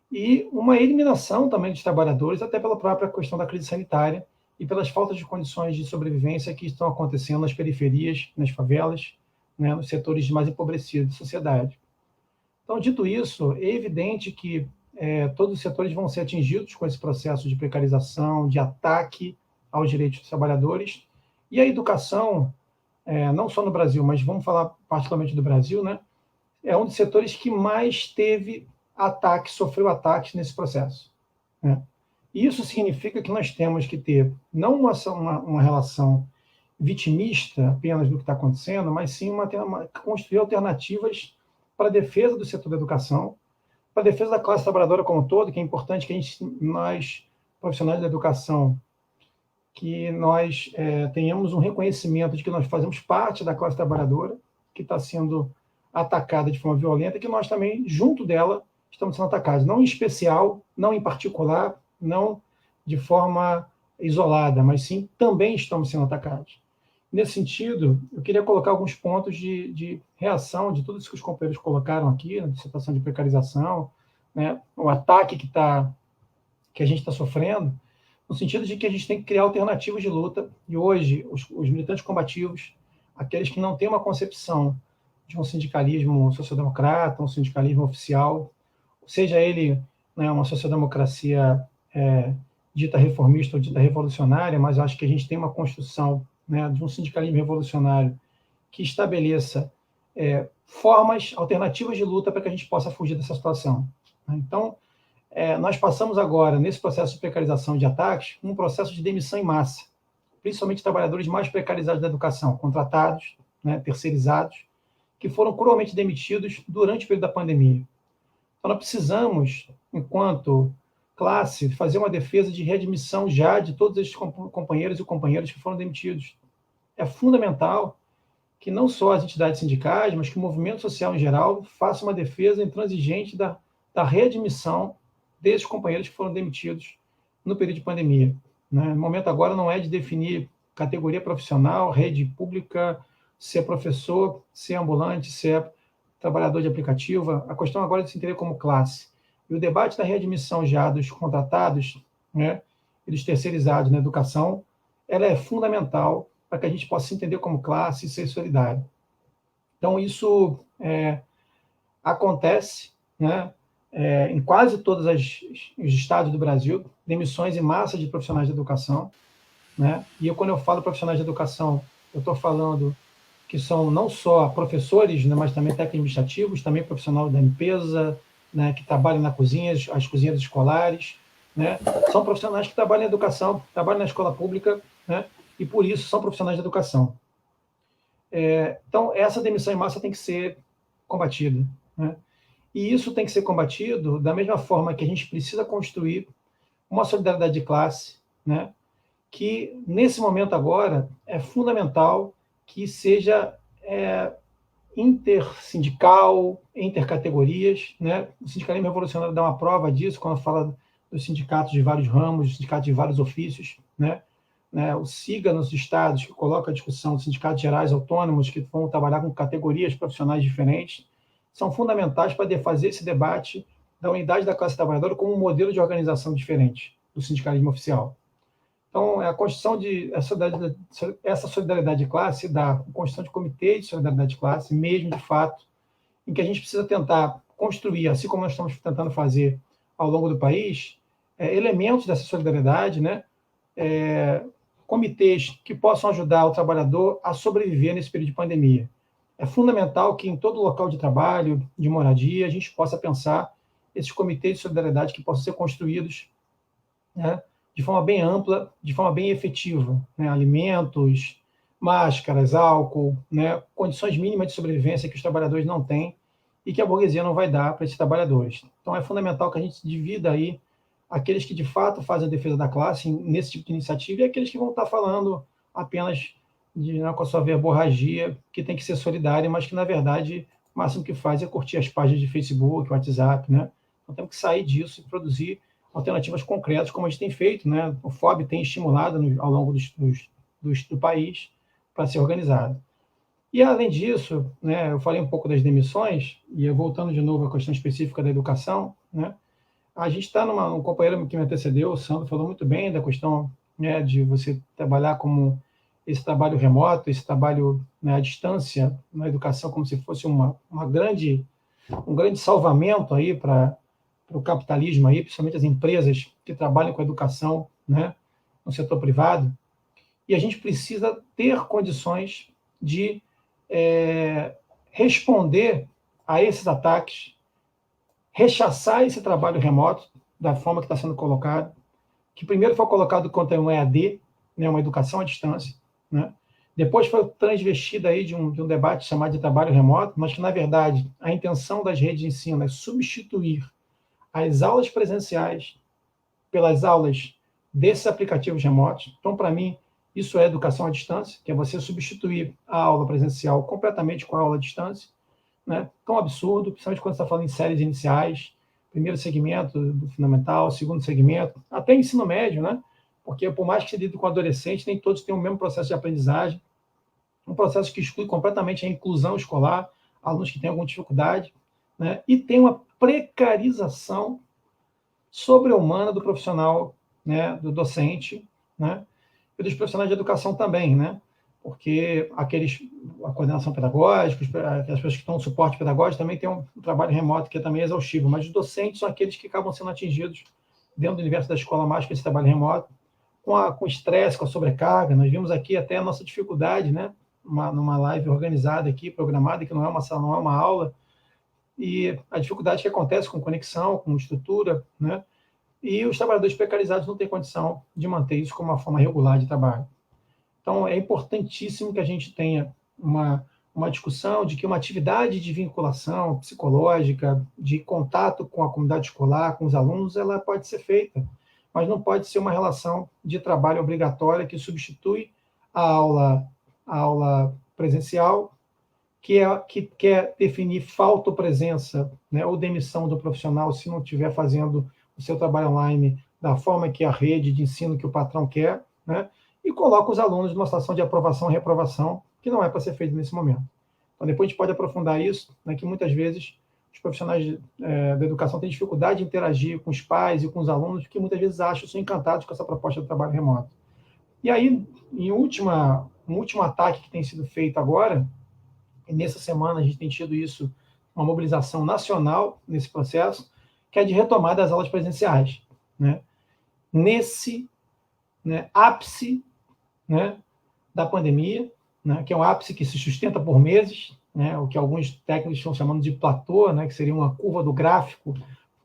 E uma eliminação também dos trabalhadores, até pela própria questão da crise sanitária e pelas faltas de condições de sobrevivência que estão acontecendo nas periferias, nas favelas, né, nos setores mais empobrecidos da sociedade. Então, dito isso, é evidente que todos os setores vão ser atingidos com esse processo de precarização, de ataque aos direitos dos trabalhadores, e a educação, não só no Brasil, mas vamos falar particularmente do Brasil, né, é um dos setores que mais sofreu ataques nesse processo, né? Isso significa que nós temos que ter não uma relação vitimista apenas do que está acontecendo, mas sim construir alternativas para a defesa do setor da educação, para a defesa da classe trabalhadora como um todo, que é importante que nós, profissionais da educação, que nós tenhamos um reconhecimento de que nós fazemos parte da classe trabalhadora, que está sendo atacada de forma violenta, e que nós também, junto dela, estamos sendo atacados. Não em especial, não em particular, não de forma isolada, mas sim também estamos sendo atacados. Nesse sentido, eu queria colocar alguns pontos de reação de tudo isso que os companheiros colocaram aqui, na situação de precarização, né, o ataque que a gente está sofrendo, no sentido de que a gente tem que criar alternativas de luta, e hoje os militantes combativos, aqueles que não têm uma concepção de um sindicalismo social-democrata, um sindicalismo oficial, seja ele, né, uma social-democracia dita reformista ou dita revolucionária, mas acho que a gente tem uma construção, né, de um sindicalismo revolucionário que estabeleça formas alternativas de luta para que a gente possa fugir dessa situação. Então, nós passamos agora, nesse processo de precarização e de ataques, um processo de demissão em massa, principalmente trabalhadores mais precarizados da educação, contratados, né, terceirizados, que foram cruelmente demitidos durante o período da pandemia. Então, nós precisamos, enquanto classe, fazer uma defesa de readmissão já de todos esses companheiros e companheiras que foram demitidos. É fundamental que não só as entidades sindicais, mas que o movimento social em geral faça uma defesa intransigente da readmissão desses companheiros que foram demitidos no período de pandemia. Né? O momento agora não é de definir categoria profissional, rede pública, se é professor, se é ambulante, se é trabalhador de aplicativo. A questão agora é de se entender como classe. E o debate da readmissão já dos contratados, né, e dos terceirizados na educação, ela é fundamental para que a gente possa se entender como classe e ser solidário. Então, isso acontece, né, em quase todos os estados do Brasil, demissões em massa de profissionais de educação. Né? E quando eu falo profissionais de educação, eu estou falando que são não só professores, né, mas também técnicos administrativos, também profissional da limpeza, né, que trabalham na cozinha, as cozinhas escolares, né? São profissionais que trabalham em educação, trabalham na escola pública, né? E por isso são profissionais de educação. Então, essa demissão em massa tem que ser combatida, né? E isso tem que ser combatido da mesma forma que a gente precisa construir uma solidariedade de classe, né? Que, nesse momento agora, é fundamental que seja intersindical, intercategorias, né? O sindicalismo revolucionário dá uma prova disso quando fala dos sindicatos de vários ramos, sindicatos de vários ofícios, né? O SIGA nos estados, que coloca a discussão dos sindicatos gerais autônomos, que vão trabalhar com categorias profissionais diferentes, são fundamentais para fazer esse debate da unidade da classe trabalhadora como um modelo de organização diferente do sindicalismo oficial. Então, a construção essa solidariedade de classe dá a construção de comitês de solidariedade de classe, mesmo de fato, em que a gente precisa tentar construir, assim como nós estamos tentando fazer ao longo do país, elementos dessa solidariedade, né? Comitês que possam ajudar o trabalhador a sobreviver nesse período de pandemia. É fundamental que em todo local de trabalho, de moradia, a gente possa pensar esses comitês de solidariedade que possam ser construídos, né, de forma bem ampla, de forma bem efetiva, né? Alimentos, máscaras, álcool, né? Condições mínimas de sobrevivência que os trabalhadores não têm e que a burguesia não vai dar para esses trabalhadores. Então, é fundamental que a gente divida aí aqueles que, de fato, fazem a defesa da classe nesse tipo de iniciativa e aqueles que vão estar falando apenas com a sua verborragia, que tem que ser solidária, mas que, na verdade, o máximo que faz é curtir as páginas de Facebook, WhatsApp, né? Então, temos que sair disso e produzir alternativas concretas, como a gente tem feito, né? O FOB tem estimulado ao longo do país para ser organizado. E, além disso, né, eu falei um pouco das demissões, e voltando de novo à questão específica da educação, né, a gente está um companheiro que me antecedeu, o Sandro, falou muito bem da questão, né, de você trabalhar como esse trabalho remoto, esse trabalho, né, à distância na educação, como se fosse um grande salvamento aí para o capitalismo, aí, principalmente as empresas que trabalham com a educação, né, no setor privado. E a gente precisa ter condições de responder a esses ataques, rechaçar esse trabalho remoto da forma que está sendo colocado, que primeiro foi colocado contra um EAD, né, uma educação à distância, né? Depois foi transvestida aí de um debate chamado de trabalho remoto, mas que, na verdade, a intenção das redes de ensino é substituir as aulas presenciais pelas aulas desses aplicativos remotos. Então, para mim, isso é educação à distância, que é você substituir a aula presencial completamente com a aula à distância, né? Tão absurdo, principalmente quando você está falando em séries iniciais, primeiro segmento do fundamental, segundo segmento, até ensino médio, né? Porque, por mais que você lide com adolescentes, nem todos têm o mesmo processo de aprendizagem, um processo que exclui completamente a inclusão escolar, alunos que têm alguma dificuldade, né? E tem uma precarização sobre-humana do profissional, né, do docente, né, e dos profissionais de educação também, né, porque a coordenação pedagógica, as pessoas que estão no suporte pedagógico também tem um trabalho remoto que é também exaustivo, mas os docentes são aqueles que acabam sendo atingidos dentro do universo da escola mais com esse trabalho remoto, com estresse, com a sobrecarga. Nós vimos aqui até a nossa dificuldade, né, numa live organizada aqui, programada, que não é uma aula, e a dificuldade que acontece com conexão, com estrutura, né, e os trabalhadores precarizados não têm condição de manter isso como uma forma regular de trabalho. Então, é importantíssimo que a gente tenha uma uma discussão de que uma atividade de vinculação psicológica, de contato com a comunidade escolar, com os alunos, ela pode ser feita, mas não pode ser uma relação de trabalho obrigatória que substitui a aula presencial, que quer definir falta ou presença, né, ou demissão do profissional se não estiver fazendo o seu trabalho online da forma que a rede de ensino que o patrão quer, né, e coloca os alunos numa situação de aprovação e reprovação, que não é para ser feito nesse momento. Então, depois a gente pode aprofundar isso, né, que muitas vezes os profissionais da educação têm dificuldade de interagir com os pais e com os alunos, porque muitas vezes acham, são encantados com essa proposta de trabalho remoto. E aí, um último ataque que tem sido feito agora, e nessa semana a gente tem tido isso, uma mobilização nacional nesse processo, que é de retomada das aulas presenciais, né? Nesse, né, ápice, né, da pandemia, né, que é um ápice que se sustenta por meses, né, o que alguns técnicos estão chamando de platô, né, que seria uma curva do gráfico,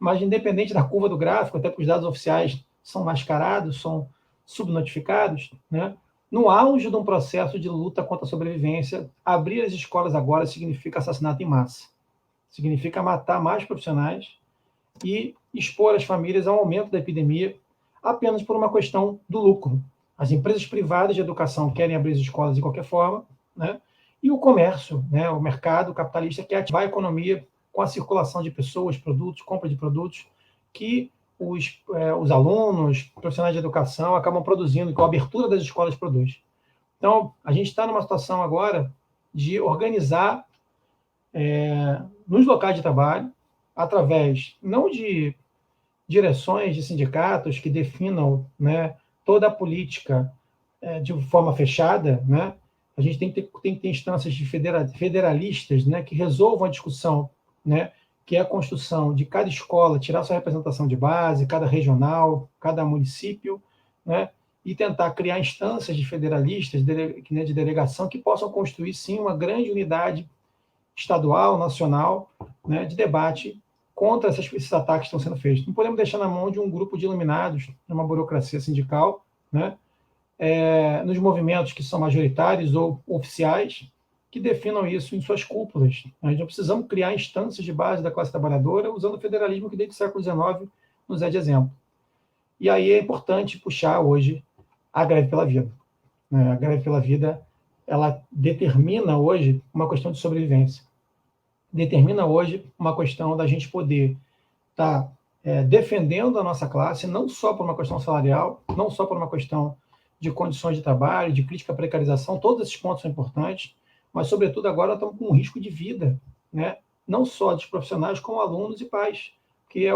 mas independente da curva do gráfico, até porque os dados oficiais são mascarados, são subnotificados, né, no auge de um processo de luta contra a sobrevivência, abrir as escolas agora significa assassinato em massa. Significa matar mais profissionais e expor as famílias ao aumento da epidemia apenas por uma questão do lucro. As empresas privadas de educação querem abrir as escolas de qualquer forma, né? E o comércio, né, o mercado capitalista quer ativar a economia com a circulação de pessoas, produtos, compra de produtos que os alunos, profissionais de educação acabam produzindo, que a abertura das escolas produz. Então, a gente está numa situação agora de organizar nos locais de trabalho, através não de direções de sindicatos que definam, né, toda a política de forma fechada, né? A gente tem que ter instâncias de federalistas, né, que resolvam a discussão, né, que é a construção de cada escola, tirar sua representação de base, cada regional, cada município, né, e tentar criar instâncias de federalistas, de delegação, que possam construir, sim, uma grande unidade estadual, nacional, né, de debate contra esses ataques que estão sendo feitos. Não podemos deixar na mão de um grupo de iluminados, de uma burocracia sindical, né, nos movimentos que são majoritários ou oficiais, que definam isso em suas cúpulas. Nós não precisamos criar instâncias de base da classe trabalhadora usando o federalismo que desde o século XIX nos é de exemplo. E aí é importante puxar hoje a greve pela vida. A greve pela vida, ela determina hoje uma questão de sobrevivência. Determina hoje uma questão da gente poder estar defendendo a nossa classe, não só por uma questão salarial, não só por uma questão de condições de trabalho, de crítica à precarização, todos esses pontos são importantes, mas, sobretudo, agora nós estamos com um risco de vida, né? Não só dos profissionais, como alunos e pais, que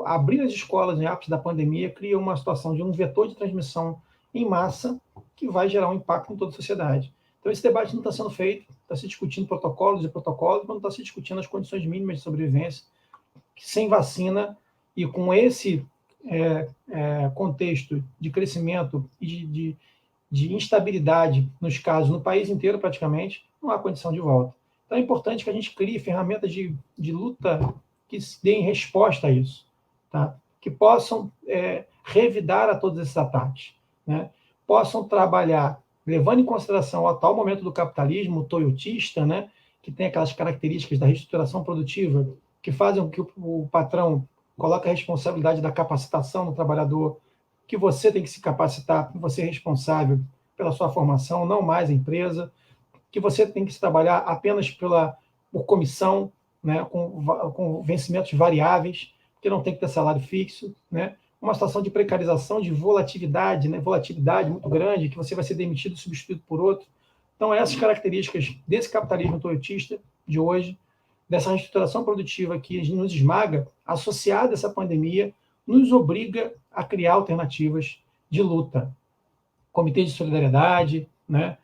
abrir as escolas em ápice da pandemia cria uma situação de um vetor de transmissão em massa que vai gerar um impacto em toda a sociedade. Então, esse debate não está sendo feito, está se discutindo protocolos, mas não está se discutindo as condições mínimas de sobrevivência, que sem vacina e com esse contexto de crescimento e de instabilidade nos casos, no país inteiro praticamente, não há condição de volta. Então é importante que a gente crie ferramentas de luta que deem resposta a isso, tá? Que possam revidar a todos esses ataques, né? Possam trabalhar, levando em consideração o atual momento do capitalismo toyotista, né? Que tem aquelas características da reestruturação produtiva que fazem com que o patrão coloque a responsabilidade da capacitação no trabalhador, que você tem que se capacitar, você é responsável pela sua formação, não mais a empresa, que você tem que se trabalhar apenas por comissão, né, com vencimentos variáveis, que não tem que ter salário fixo, né, uma situação de precarização, de volatilidade, né, volatilidade muito grande, que você vai ser demitido e substituído por outro. Então, essas características desse capitalismo toyotista de hoje, dessa reestruturação produtiva que nos esmaga, associada a essa pandemia, nos obriga a criar alternativas de luta. Comitê de solidariedade, né,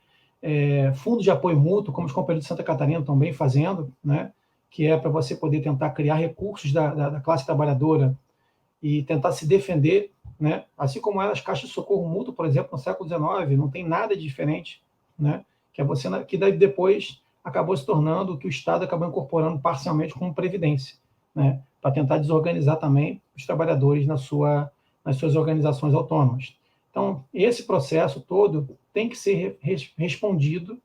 fundos de apoio mútuo, como os companheiros de Santa Catarina estão bem fazendo, né, que é para você poder tentar criar recursos da classe trabalhadora e tentar se defender, né, assim como as caixas de socorro mútuo, por exemplo, no século XIX, não tem nada de diferente, né, que daí depois acabou se tornando o que o Estado acabou incorporando parcialmente como previdência, né, para tentar desorganizar também os trabalhadores nas suas organizações autônomas. Então, esse processo todo tem que ser respondido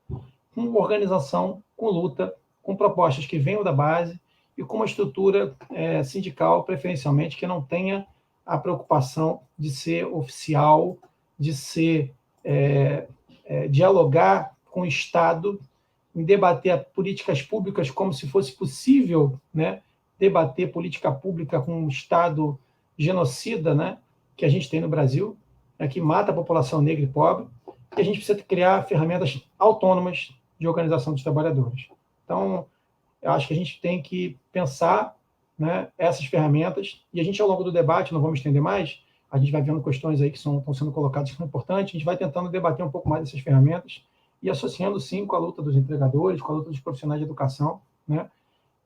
com organização, com com luta, com propostas que venham da base e com uma estrutura sindical, preferencialmente, que não tenha a preocupação de ser oficial, de ser dialogar com o Estado, em debater políticas públicas como se fosse possível, né, debater política pública com um Estado genocida, né, que a gente tem no Brasil, que mata a população negra e pobre, e a gente precisa criar ferramentas autônomas de organização dos trabalhadores. Então, eu acho que a gente tem que pensar, né, essas ferramentas, e a gente, ao longo do debate, não vamos estender mais, a gente vai vendo questões aí que estão sendo colocadas que são importantes, a gente vai tentando debater um pouco mais dessas ferramentas, e associando, sim, com a luta dos entregadores, com a luta dos profissionais de educação, né,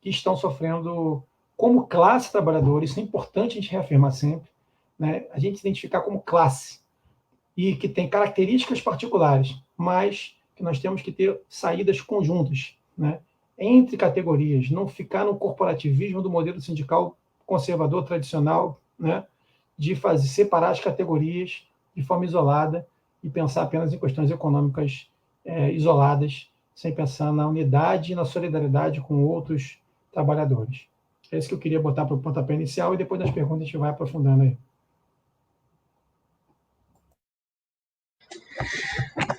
que estão sofrendo como classe trabalhadora. Isso é importante a gente reafirmar sempre, né, a gente se identificar como classe, e que tem características particulares, mas que nós temos que ter saídas conjuntas, né, entre categorias, não ficar no corporativismo do modelo sindical conservador tradicional, né, de separar as categorias de forma isolada e pensar apenas em questões econômicas isoladas, sem pensar na unidade e na solidariedade com outros trabalhadores. É isso que eu queria botar para o pontapé inicial, e depois das perguntas a gente vai aprofundando aí.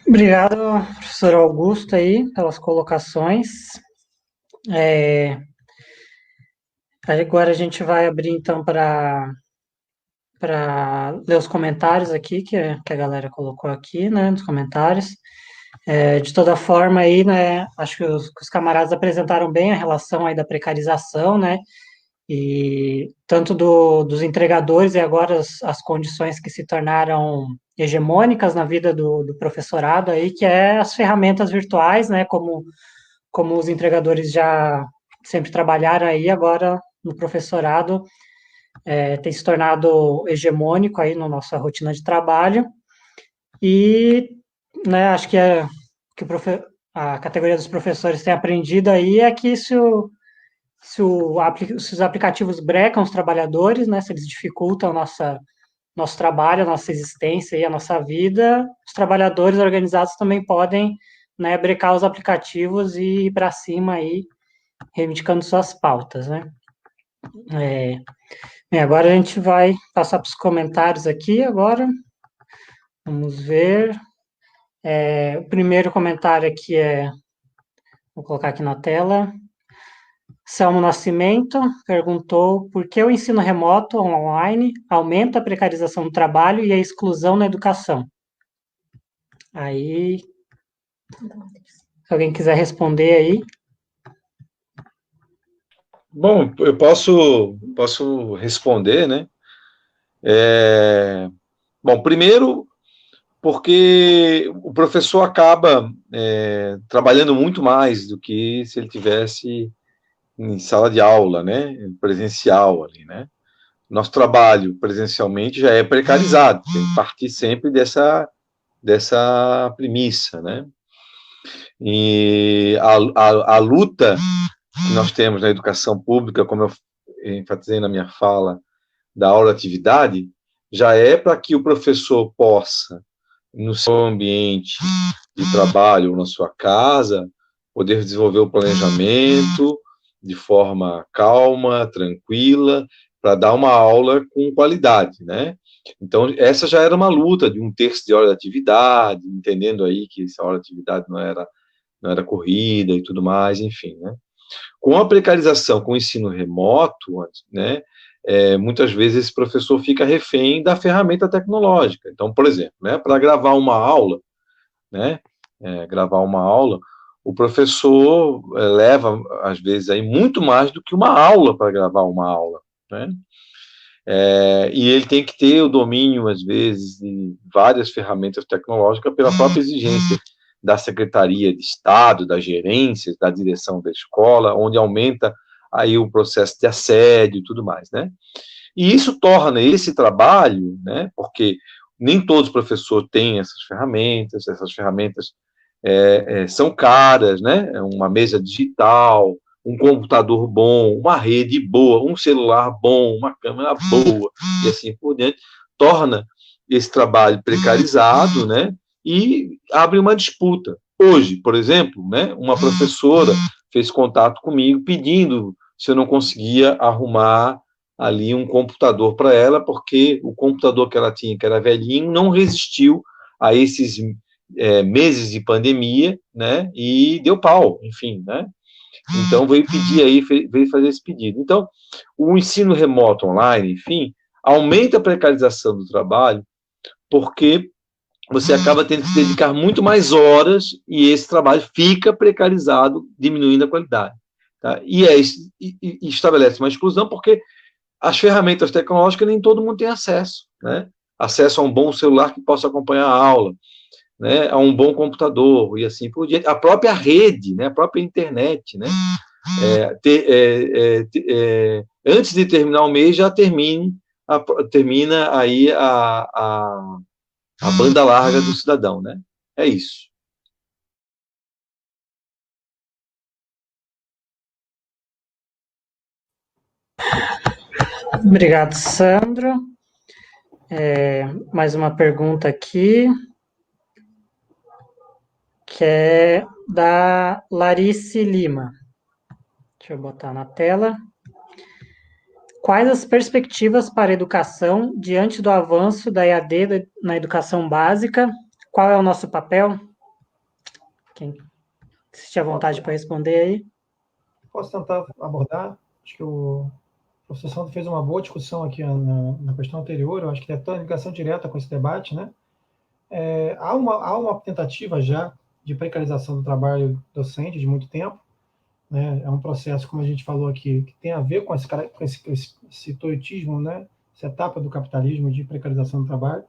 Obrigado, professor Augusto, aí, pelas colocações. Agora a gente vai abrir, então, para ler os comentários aqui, que a galera colocou aqui, né, nos comentários. De toda forma, aí, né, acho que os camaradas apresentaram bem a relação aí da precarização, né, e tanto dos entregadores e agora as condições que se tornaram hegemônicas na vida do professorado aí, que é as ferramentas virtuais, né, como os entregadores já sempre trabalharam aí, agora no professorado tem se tornado hegemônico aí na nossa rotina de trabalho, e, né, acho que a categoria dos professores tem aprendido aí é que se os aplicativos brecam os trabalhadores, né, se eles dificultam nosso trabalho, a nossa existência e a nossa vida, os trabalhadores organizados também podem, né, brecar os aplicativos e ir para cima aí, reivindicando suas pautas, né. Agora a gente vai passar para os comentários aqui agora. Vamos ver. O primeiro comentário aqui vou colocar aqui na tela. Selmo Nascimento perguntou por que o ensino remoto online aumenta a precarização do trabalho e a exclusão na educação. Aí, se alguém quiser responder aí. Bom, eu posso responder, né? Bom, primeiro, porque o professor acaba trabalhando muito mais do que se ele tivesse em sala de aula, né? Presencial ali, né? Nosso trabalho presencialmente já é precarizado, tem que partir sempre dessa premissa, né? E a luta que nós temos na educação pública, como eu enfatizei na minha fala, da aula atividade, já é para que o professor possa, no seu ambiente de trabalho, na sua casa, poder desenvolver o planejamento de forma calma, tranquila, para dar uma aula com qualidade, né? Então, essa já era uma luta de 1/3 de hora de atividade, entendendo aí que essa hora de atividade não era corrida e tudo mais, enfim, né? Com a precarização, com o ensino remoto, né, muitas vezes esse professor fica refém da ferramenta tecnológica. Então, por exemplo, né, para gravar uma aula, né, o professor leva, às vezes, aí, muito mais do que uma aula para gravar uma aula, né? E ele tem que ter o domínio, às vezes, de várias ferramentas tecnológicas pela própria exigência da Secretaria de Estado, das gerências, da direção da escola, onde aumenta aí o processo de assédio e tudo mais, né? E isso torna esse trabalho, né, porque nem todos os professores têm essas ferramentas são caras, né? Uma mesa digital, um computador bom, uma rede boa, um celular bom, uma câmera boa, e assim por diante, torna esse trabalho precarizado, né? E abre uma disputa, Hoje, por exemplo, né, uma professora fez contato comigo pedindo se eu não conseguia arrumar ali um computador para ela, porque o computador que ela tinha, que era velhinho, não resistiu a esses meses de pandemia, né, e deu pau, enfim, né. Então, veio pedir aí, veio fazer esse pedido. Então, o ensino remoto online, enfim, aumenta a precarização do trabalho, porque você acaba tendo que se dedicar muito mais horas e esse trabalho fica precarizado, diminuindo a qualidade. Tá? E estabelece uma exclusão, porque as ferramentas tecnológicas nem todo mundo tem acesso, né? Acesso a um bom celular que possa acompanhar a aula, né? A um bom computador e assim por diante. A própria rede, né? A própria internet, né? Antes de terminar o mês, já termina aí a banda larga do cidadão, né? É isso. Obrigado, Sandro. Mais uma pergunta aqui, que é da Larice Lima. Deixa eu botar na tela. Quais as perspectivas para a educação diante do avanço da EAD na educação básica? Qual é o nosso papel? Quem se tiver vontade para responder aí. Posso tentar abordar? Acho que o professor Sandro fez uma boa discussão aqui na questão anterior, eu acho que tem até uma ligação direta com esse debate, né? Há uma tentativa já de precarização do trabalho docente de muito tempo, né? É um processo, como a gente falou aqui, que tem a ver com esse toyotismo, né? Essa etapa do capitalismo de precarização do trabalho.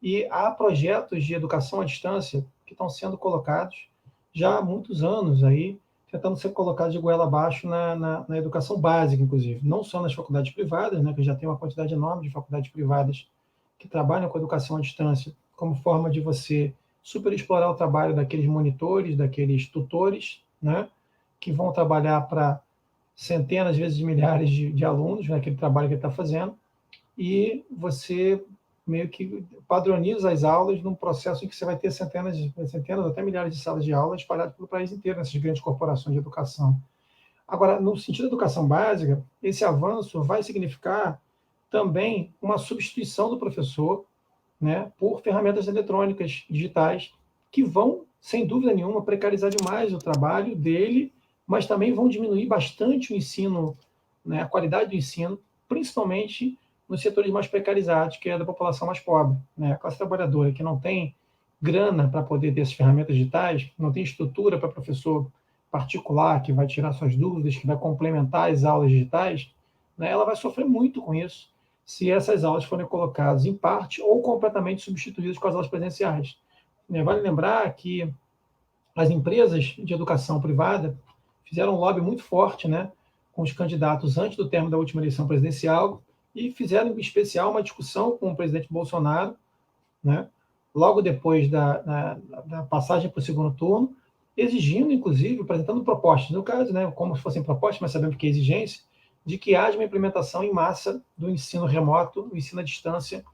E há projetos de educação à distância que estão sendo colocados já há muitos anos aí, tentando ser colocados de goela abaixo na educação básica, inclusive. Não só nas faculdades privadas, né, que já tem uma quantidade enorme de faculdades privadas que trabalham com educação à distância, como forma de você superexplorar o trabalho daqueles monitores, daqueles tutores, né, que vão trabalhar para centenas, às vezes de milhares de alunos, naquele trabalho que ele está fazendo, e você meio que padroniza as aulas num processo em que você vai ter centenas até milhares de salas de aula espalhadas pelo país inteiro, nessas grandes corporações de educação. Agora, no sentido da educação básica, esse avanço vai significar também uma substituição do professor, né, por ferramentas eletrônicas, digitais, que vão, sem dúvida nenhuma, precarizar demais o trabalho dele, mas também vão diminuir bastante o ensino, né, a qualidade do ensino, principalmente nos setores mais precarizados, que é da população mais pobre, né? A classe trabalhadora que não tem grana para poder ter essas ferramentas digitais, não tem estrutura para professor particular que vai tirar suas dúvidas, que vai complementar as aulas digitais, né? Ela vai sofrer muito com isso se essas aulas forem colocadas em parte ou completamente substituídas com as aulas presenciais. Vale lembrar que as empresas de educação privada fizeram um lobby muito forte, né, com os candidatos antes do termo da última eleição presidencial, e fizeram, em especial, uma discussão com o presidente Bolsonaro, né, logo depois da passagem para o segundo turno, exigindo, inclusive, apresentando propostas, no caso, né, como se fossem propostas, mas sabemos que é exigência, de que haja uma implementação em massa do ensino remoto, o ensino à distância,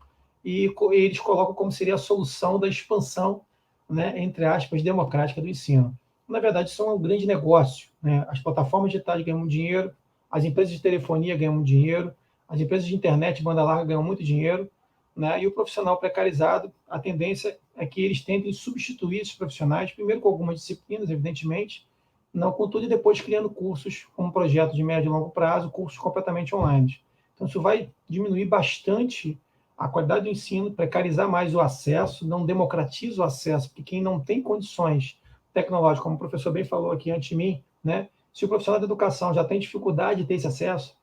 e eles colocam como seria a solução da expansão, né, entre aspas, democrática do ensino. Na verdade, isso é um grande negócio, né? As plataformas digitais ganham dinheiro, as empresas de telefonia ganham dinheiro, as empresas de internet banda larga ganham muito dinheiro, né? E o profissional precarizado, a tendência é que eles tentem substituir esses profissionais, primeiro com algumas disciplinas, evidentemente, não com tudo, e depois criando cursos como projeto de médio e longo prazo, cursos completamente online. Então, isso vai diminuir bastante a qualidade do ensino, precarizar mais o acesso, não democratiza o acesso, porque quem não tem condições tecnológicas, como o professor bem falou aqui antes de mim, né? Se o profissional da educação já tem dificuldade de ter esse acesso,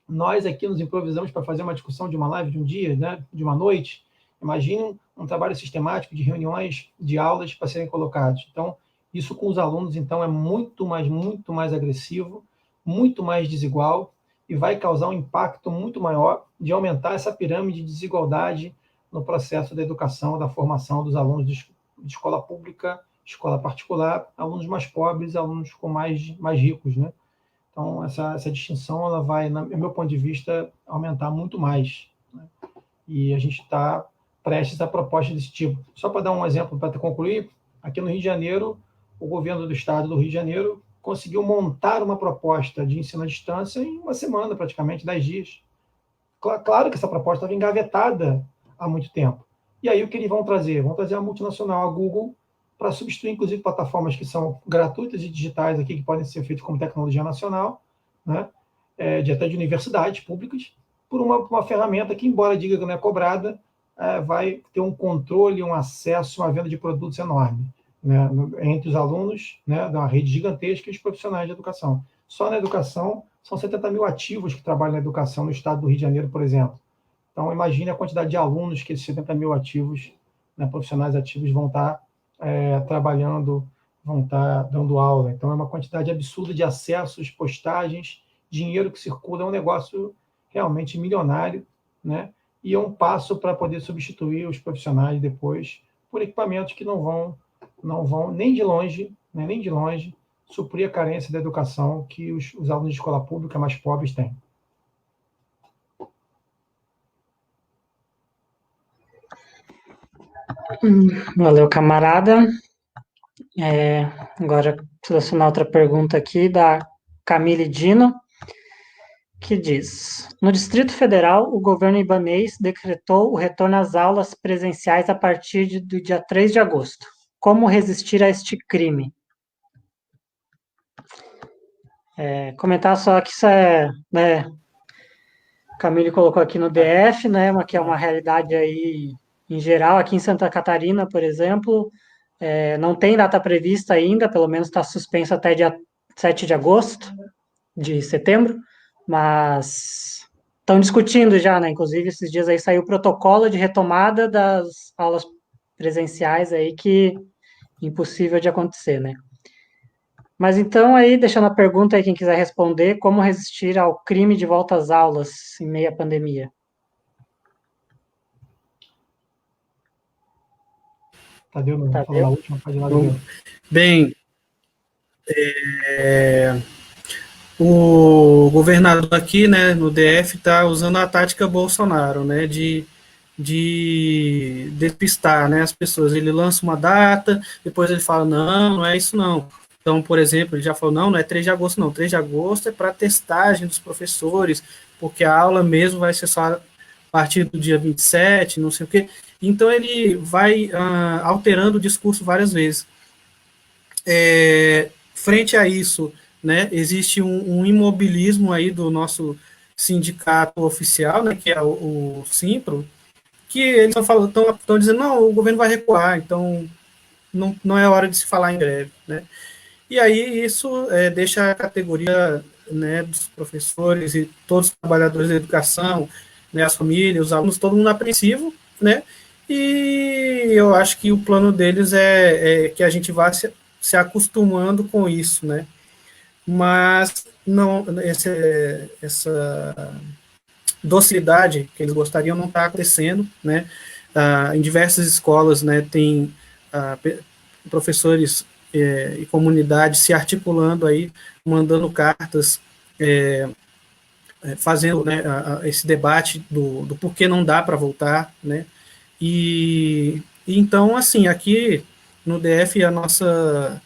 nós aqui nos improvisamos para fazer uma discussão de uma live de um dia, né, de uma noite. Imagine um trabalho sistemático de reuniões, de aulas para serem colocados. Então, isso com os alunos, então, é muito mais agressivo, muito mais desigual e vai causar um impacto muito maior de aumentar essa pirâmide de desigualdade no processo da educação, da formação dos alunos de escola pública, escola particular, alunos mais pobres, alunos com mais ricos, né? Então, essa distinção ela vai, no meu ponto de vista, aumentar muito mais, né? E a gente está prestes a propostas desse tipo. Só para dar um exemplo, para concluir, Aqui no Rio de Janeiro, o governo do estado do Rio de Janeiro conseguiu montar uma proposta de ensino à distância em uma semana, praticamente 10 dias. Claro que essa proposta estava engavetada há muito tempo. E aí o que eles vão trazer? Vão trazer a multinacional, a Google, para substituir, inclusive, plataformas que são gratuitas e digitais aqui, que podem ser feitas como tecnologia nacional, né? Até de universidades públicas, por uma ferramenta que, embora diga que não é cobrada, vai ter um controle, um acesso, uma venda de produtos enorme, né? Entre os alunos, né, de uma rede gigantesca, e os profissionais de educação. Só na educação, são 70 mil ativos que trabalham na educação no estado do Rio de Janeiro, por exemplo. Então, imagine a quantidade de alunos que esses 70 mil ativos, né, profissionais ativos, vão estar trabalhando, vão estar dando aula. Então, é uma quantidade absurda de acessos, postagens, dinheiro que circula, é um negócio realmente milionário, né? E é um passo para poder substituir os profissionais depois por equipamentos que não vão nem de longe, né, nem de longe, suprir a carência da educação que os alunos de escola pública mais pobres têm. Valeu, camarada. Agora, selecionar outra pergunta aqui da Camille Dino, que diz: no Distrito Federal, o governo ibanês decretou o retorno às aulas presenciais a partir do dia 3 de agosto. Como resistir a este crime? Comentar só que isso né, Camille colocou aqui no DF, né, que é uma realidade aí em geral. Aqui em Santa Catarina, por exemplo, não tem data prevista ainda, pelo menos está suspenso até dia 7 de setembro, mas estão discutindo já, né? Inclusive, esses dias aí saiu o protocolo de retomada das aulas presenciais aí, que é impossível de acontecer, né? Mas então aí, deixando a pergunta aí, quem quiser responder, como resistir ao crime de volta às aulas em meio à pandemia? Tadeu, não vou falar a última, pode lá. Bem, o governador aqui, né, no DF, está usando a tática Bolsonaro, né, de despistar, né, as pessoas. Ele lança uma data, depois ele fala, não é isso não. Então, por exemplo, ele já falou, não é 3 de agosto não, 3 de agosto é para testagem dos professores, porque a aula mesmo vai ser só a partir do dia 27, não sei o quê. Então, ele vai alterando o discurso várias vezes. Frente a isso, né, existe um imobilismo aí do nosso sindicato oficial, né, que é o Simpro, que eles estão dizendo, não, o governo vai recuar, então não é hora de se falar em greve, né. E aí isso deixa a categoria, né, dos professores e todos os trabalhadores da educação, né, as famílias, os alunos, todo mundo apreensivo, né, e eu acho que o plano deles é que a gente vá se acostumando com isso, né, mas não, essa docilidade que eles gostariam não está acontecendo, né, em diversas escolas, né, tem professores e comunidade se articulando aí, mandando cartas, fazendo, né, esse debate do porquê não dá para voltar, né, e então, assim, aqui no DF a nossa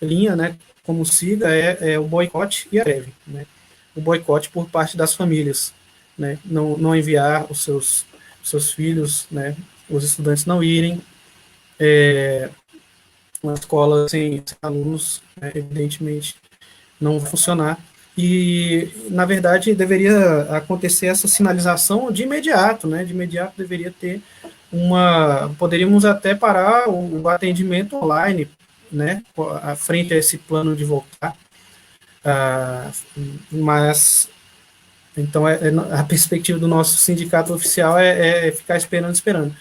linha, né, como siga, é o boicote e a greve, né, o boicote por parte das famílias, né, não enviar os seus filhos, né, os estudantes não irem, uma escola sem alunos, né, evidentemente, não vai funcionar. E, na verdade, deveria acontecer essa sinalização de imediato, né? De imediato deveria ter poderíamos até parar o atendimento online, né? À frente a esse plano de voltar. Mas, então, a perspectiva do nosso sindicato oficial é ficar esperando,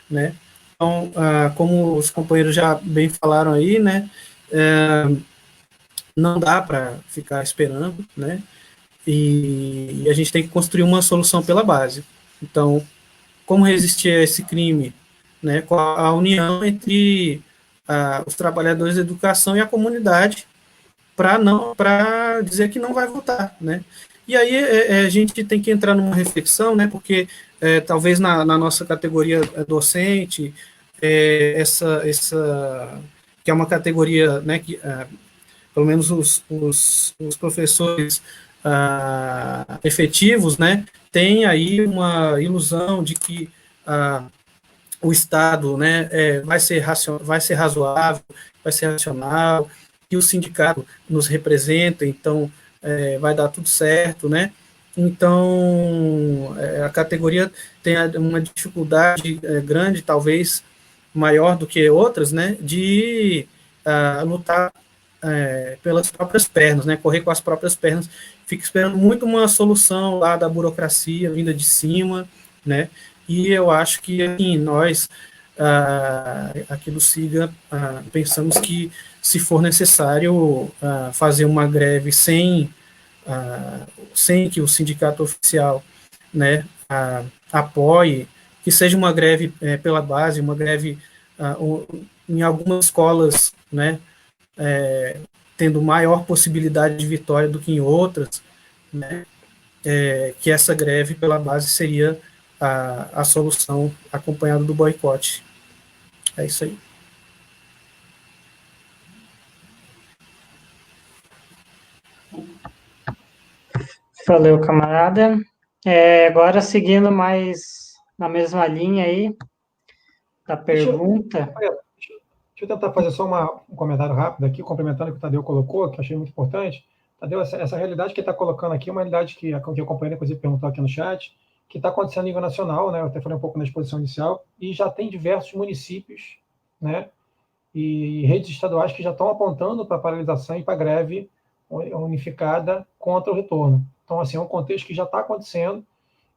né? Então, como os companheiros já bem falaram aí, né, não dá para ficar esperando, né, e a gente tem que construir uma solução pela base. Então, como resistir a esse crime, né, com a união entre os trabalhadores da educação e a comunidade, para dizer que não vai votar, né. E aí a gente tem que entrar numa reflexão, né, porque talvez na nossa categoria docente, que é uma categoria, né, que pelo menos os professores efetivos, né, têm aí uma ilusão de que o Estado, né, vai ser razoável, vai ser racional, que o sindicato nos representa, então vai dar tudo certo, né? Então, a categoria tem uma dificuldade grande, talvez maior do que outras, né, de lutar pelas próprias pernas, né, correr com as próprias pernas, fica esperando muito uma solução lá da burocracia vinda de cima, né, e eu acho que assim, nós, aqui do SIGA, pensamos que se for necessário fazer uma greve sem que o sindicato oficial, né, apoie, que seja uma greve pela base, uma greve em algumas escolas, né, tendo maior possibilidade de vitória do que em outras, né, que essa greve pela base seria a solução acompanhada do boicote. É isso aí. Valeu, camarada. Agora, seguindo mais na mesma linha aí da pergunta. Deixa eu tentar fazer só um comentário rápido aqui, complementando o que o Tadeu colocou, que eu achei muito importante. Tadeu, essa realidade que ele está colocando aqui é uma realidade que o companheiro, inclusive, perguntou aqui no chat, que está acontecendo a nível nacional, né? Eu até falei um pouco na exposição inicial, e já tem diversos municípios, né, e redes estaduais que já estão apontando para a paralisação e para a greve unificada contra o retorno. Então, assim, é um contexto que já está acontecendo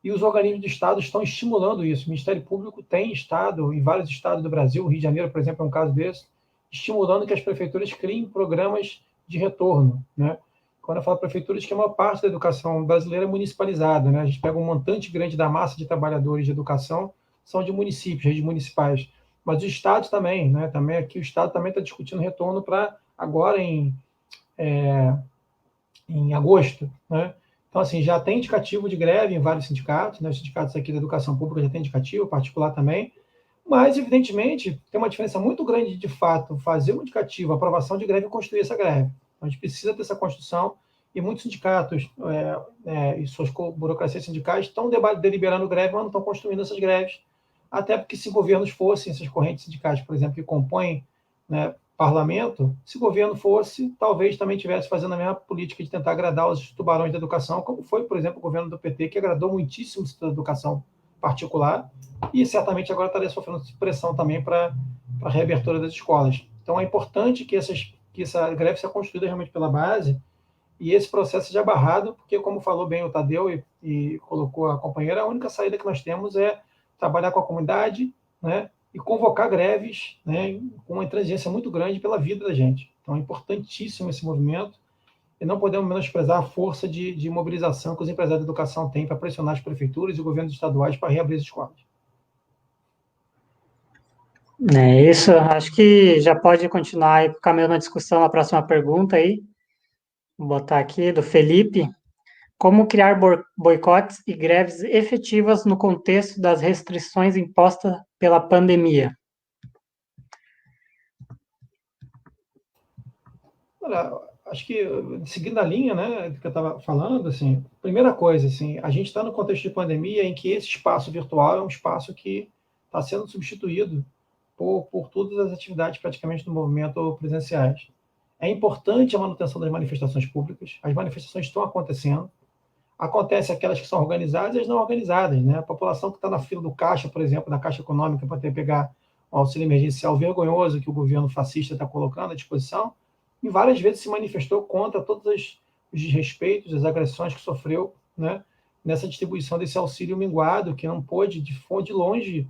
e os organismos do Estado estão estimulando isso. O Ministério Público tem estado, em vários estados do Brasil, o Rio de Janeiro, por exemplo, é um caso desse, estimulando que as prefeituras criem programas de retorno, né? Quando eu falo prefeituras, que a maior parte da educação brasileira é municipalizada, né? A gente pega um montante grande da massa de trabalhadores de educação, são de municípios, redes municipais. Mas os estados também, né? Também aqui o Estado também está discutindo retorno para agora em agosto, né? Então, assim, já tem indicativo de greve em vários sindicatos, né? Os sindicatos aqui da educação pública já tem indicativo, particular também, mas, evidentemente, tem uma diferença muito grande, de fato, fazer um indicativo, aprovação de greve e construir essa greve. Então, a gente precisa dessa construção e muitos sindicatos e suas burocracias sindicais estão deliberando greve, mas não estão construindo essas greves, até porque se governos fossem essas correntes sindicais, por exemplo, que compõem, né, parlamento, se o governo fosse, talvez também estivesse fazendo a mesma política de tentar agradar os tubarões da educação, como foi, por exemplo, o governo do PT, que agradou muitíssimo o setor da educação particular, e certamente agora estaria sofrendo pressão também para a reabertura das escolas. Então, é importante que essa greve seja construída realmente pela base, e esse processo seja barrado, porque, como falou bem o Tadeu e colocou a companheira, a única saída que nós temos é trabalhar com a comunidade, né, e convocar greves, né, com uma intransigência muito grande pela vida da gente. Então, é importantíssimo esse movimento e não podemos menosprezar a força de mobilização que os empresários da educação têm para pressionar as prefeituras e governos estaduais para reabrir as escolas. Isso, acho que já pode continuar aí com a mesma discussão na próxima pergunta aí. Vou botar aqui, do Felipe. Como criar boicotes e greves efetivas no contexto das restrições impostas pela pandemia? Olha, acho que, seguindo a linha, né, que eu estava falando, assim, primeira coisa, assim, a gente está no contexto de pandemia em que esse espaço virtual é um espaço que está sendo substituído por todas as atividades praticamente do movimento presenciais. É importante a manutenção das manifestações públicas, as manifestações estão acontecendo, acontecem aquelas que são organizadas e as não organizadas, né? A população que está na fila do Caixa, por exemplo, da Caixa Econômica, para pegar um auxílio emergencial vergonhoso que o governo fascista está colocando à disposição, e várias vezes se manifestou contra todos os desrespeitos, as agressões que sofreu, né, nessa distribuição desse auxílio minguado, que não pôde, de longe,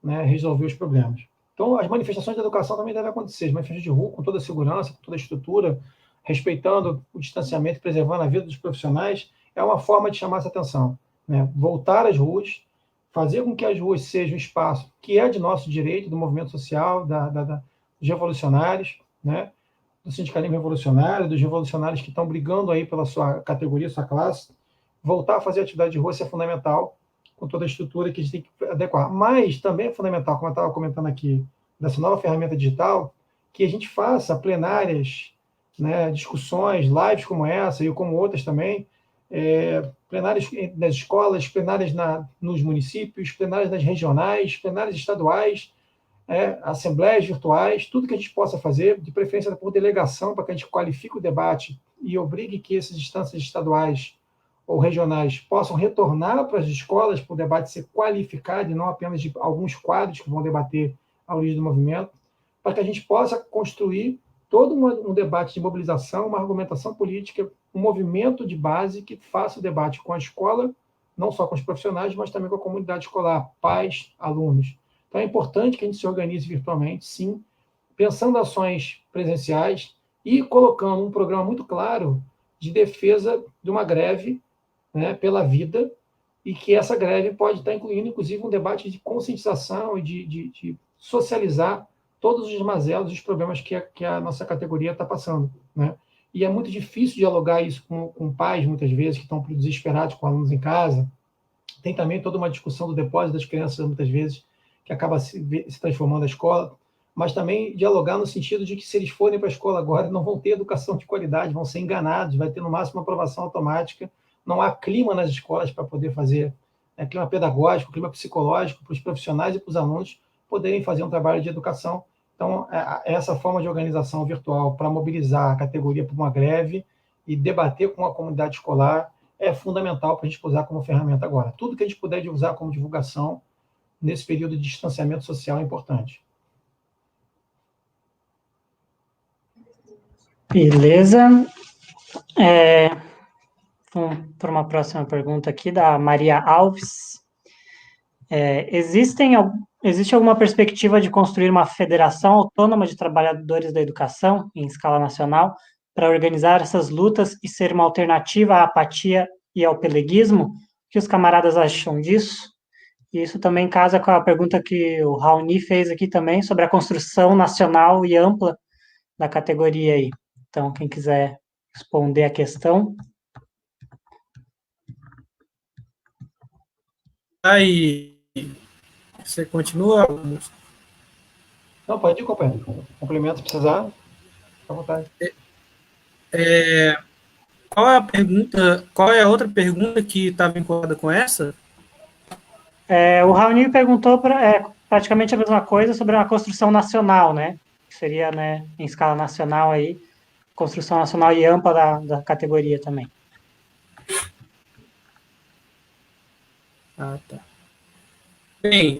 né, resolver os problemas. Então, as manifestações da educação também devem acontecer, as manifestações de rua, com toda a segurança, com toda a estrutura, respeitando o distanciamento, preservando a vida dos profissionais, é uma forma de chamar essa atenção, né? Voltar às ruas, fazer com que as ruas sejam um espaço que é de nosso direito, do movimento social, dos revolucionários, né? Do sindicalismo revolucionário, dos revolucionários que estão brigando aí pela sua categoria, sua classe. Voltar a fazer atividade de rua, isso é fundamental, com toda a estrutura que a gente tem que adequar. Mas também é fundamental, como eu estava comentando aqui, dessa nova ferramenta digital, que a gente faça plenárias, né, discussões, lives como essa e como outras também, plenárias nas escolas, plenárias nos municípios, plenárias nas regionais, plenárias estaduais, assembleias virtuais, tudo que a gente possa fazer, de preferência por delegação, para que a gente qualifique o debate e obrigue que essas instâncias estaduais ou regionais possam retornar para as escolas para o debate ser qualificado e não apenas de alguns quadros que vão debater a origem do movimento, para que a gente possa construir todo um debate de mobilização, uma argumentação política, um movimento de base que faça o debate com a escola, não só com os profissionais, mas também com a comunidade escolar, pais, alunos. Então é importante que a gente se organize virtualmente, sim, pensando ações presenciais e colocando um programa muito claro de defesa de uma greve, né, pela vida, e que essa greve pode estar incluindo, inclusive, um debate de conscientização e de socializar todos os mazelos e os problemas que a nossa categoria está passando, né? E é muito difícil dialogar isso com pais, muitas vezes, que estão desesperados com alunos em casa. Tem também toda uma discussão do depósito das crianças, muitas vezes, que acaba se transformando a escola, mas também dialogar no sentido de que, se eles forem para a escola agora, não vão ter educação de qualidade, vão ser enganados, vai ter, no máximo, uma aprovação automática. Não há clima nas escolas para poder fazer clima pedagógico, clima psicológico para os profissionais e para os alunos poderem fazer um trabalho de educação. Então, essa forma de organização virtual para mobilizar a categoria para uma greve e debater com a comunidade escolar é fundamental para a gente usar como ferramenta agora. Tudo que a gente puder usar como divulgação nesse período de distanciamento social é importante. Beleza. Vamos para uma próxima pergunta aqui, da Maria Alves. Existe alguma perspectiva de construir uma federação autônoma de trabalhadores da educação, em escala nacional, para organizar essas lutas e ser uma alternativa à apatia e ao peleguismo? O que os camaradas acham disso? E isso também casa com a pergunta que o Raoni fez aqui também, sobre a construção nacional e ampla da categoria aí. Então, quem quiser responder a questão. Aí, você continua? Não, pode ir, companheiro. Complemento se precisar. Fica à vontade. Qual é a pergunta? Qual é a outra pergunta que está vinculada com essa? O Raoni perguntou praticamente a mesma coisa sobre a construção nacional, né? Que seria, né, em escala nacional aí, construção nacional e ampla da categoria também. Ah, tá. Bem,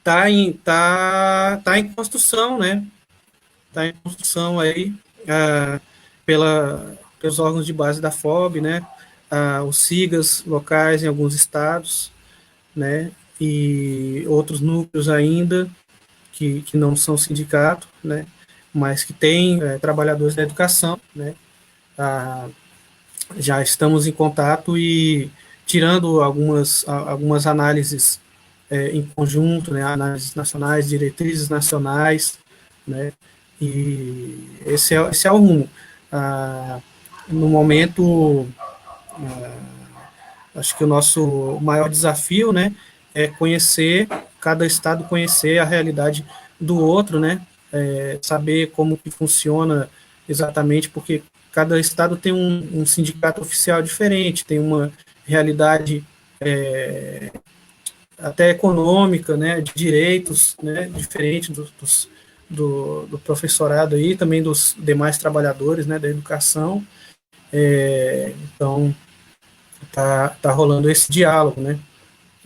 tá em construção, né? Tá em construção aí pelos órgãos de base da FOB, né? Os SIGAs locais em alguns estados, né? E outros núcleos ainda que não são sindicato, né? Mas que têm trabalhadores da educação, né? Já estamos em contato e tirando algumas análises em conjunto, né, análises nacionais, diretrizes nacionais, né, e esse é o rumo. No momento, acho que o nosso maior desafio, né, é conhecer, cada estado conhecer a realidade do outro, né, saber como que funciona exatamente, porque cada estado tem um sindicato oficial diferente, tem uma realidade até econômica, né, de direitos, né, diferente do professorado aí, também dos demais trabalhadores, né, da educação. Então, tá rolando esse diálogo, né,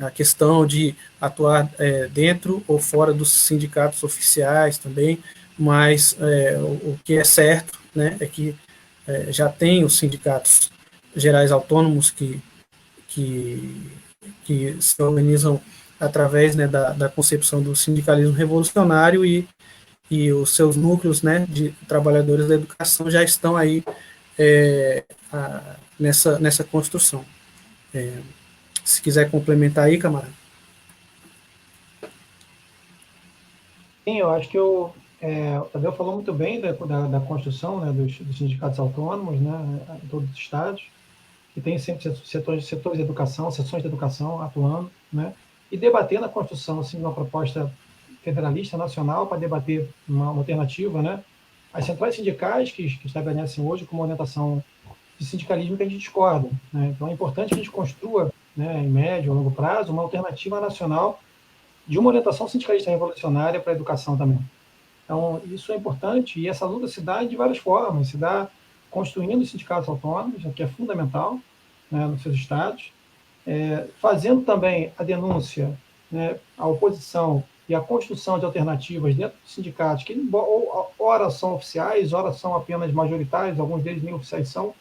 a questão de atuar dentro ou fora dos sindicatos oficiais também, mas o que é certo, né, é que já tem os sindicatos gerais autônomos que se organizam através, né, da concepção do sindicalismo revolucionário e os seus núcleos, né, de trabalhadores da educação já estão aí nessa construção. Se quiser complementar aí, camarada. Sim, eu acho que o Tadeu falou muito bem da construção, né, dos sindicatos autônomos, né, em todos os estados, que tem sempre setores de educação, seções de educação atuando, né, e debatendo a construção assim, de uma proposta federalista nacional para debater uma alternativa, né? As centrais sindicais que estabelecem hoje com uma orientação de sindicalismo que a gente discorda, né? Então é importante que a gente construa, né, em médio ou longo prazo, uma alternativa nacional de uma orientação sindicalista revolucionária para a educação também. Então, isso é importante, e essa luta se dá de várias formas, se dá construindo sindicatos autônomos, que é fundamental, né, nos seus estados, fazendo também a denúncia, né, a oposição e a construção de alternativas dentro dos sindicatos, que ora são oficiais, ora são apenas majoritários, alguns deles nem oficiais são,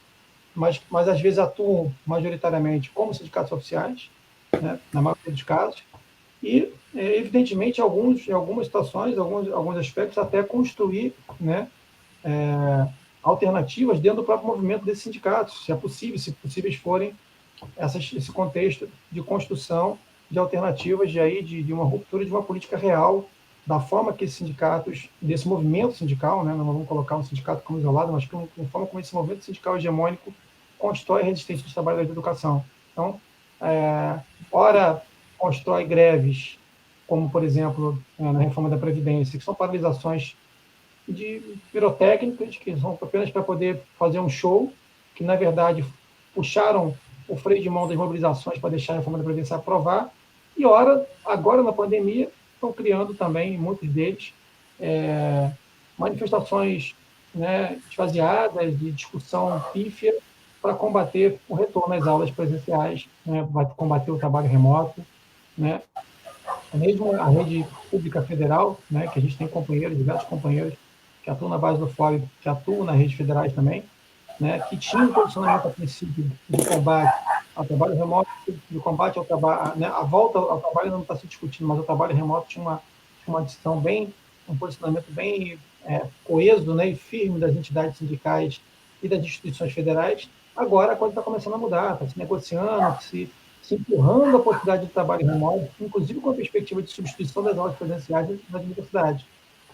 mas às vezes atuam majoritariamente como sindicatos oficiais, né, na maioria dos casos, e, evidentemente, em algumas situações, alguns aspectos, até construir, né, alternativas dentro do próprio movimento desses sindicatos, se é possível, se possíveis forem esse contexto de construção de alternativas de uma ruptura de uma política real, da forma que esses sindicatos, desse movimento sindical, né, não vamos colocar um sindicato como isolado, mas como forma como esse movimento sindical hegemônico constrói a resistência dos trabalhadores da educação. Então, ora constrói greves, como, por exemplo, na reforma da Previdência, que são paralisações de pirotécnicas, que são apenas para poder fazer um show, que, na verdade, puxaram o freio de mão das mobilizações para deixar a reforma da Previdência aprovar, e, ora, agora, na pandemia, estão criando também, muitos deles, manifestações, né, esvaziadas, de discussão pífia, para combater o retorno às aulas presenciais, né, para combater o trabalho remoto, né, mesmo a rede pública federal, né, que a gente tem companheiros, diversos companheiros, que atuam na base do fórum, que atuam nas redes federais também, né, que tinham um posicionamento a princípio de combate ao trabalho remoto, de combate ao trabalho, né, a volta ao trabalho não está se discutindo, mas o trabalho remoto tinha uma decisão um posicionamento bem coeso, né, e firme das entidades sindicais e das instituições federais. Agora a coisa está começando a mudar, está se negociando, se empurrando a possibilidade de trabalho remoto, inclusive com a perspectiva de substituição das aulas presenciais nas universidades.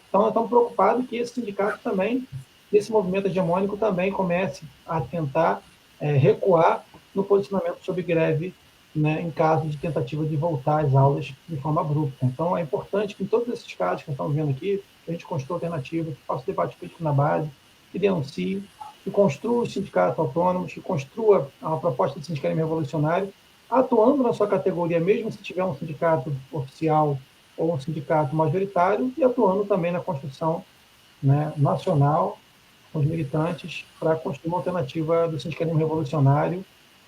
Então, nós estamos preocupados que esse sindicato também, esse movimento hegemônico também comece a tentar recuar no posicionamento sobre greve, né, em caso de tentativa de voltar às aulas de forma abrupta. Então, é importante que em todos esses casos que nós estamos vendo aqui, a gente construa alternativas, que faça debate político na base, que denuncie, que construa os sindicatos autônomos, que construa uma proposta de sindicalismo revolucionário, atuando na sua categoria, mesmo se tiver um sindicato oficial ou um sindicato majoritário, e atuando também na construção, né, nacional, com os militantes, para construir uma alternativa do sindicalismo revolucionário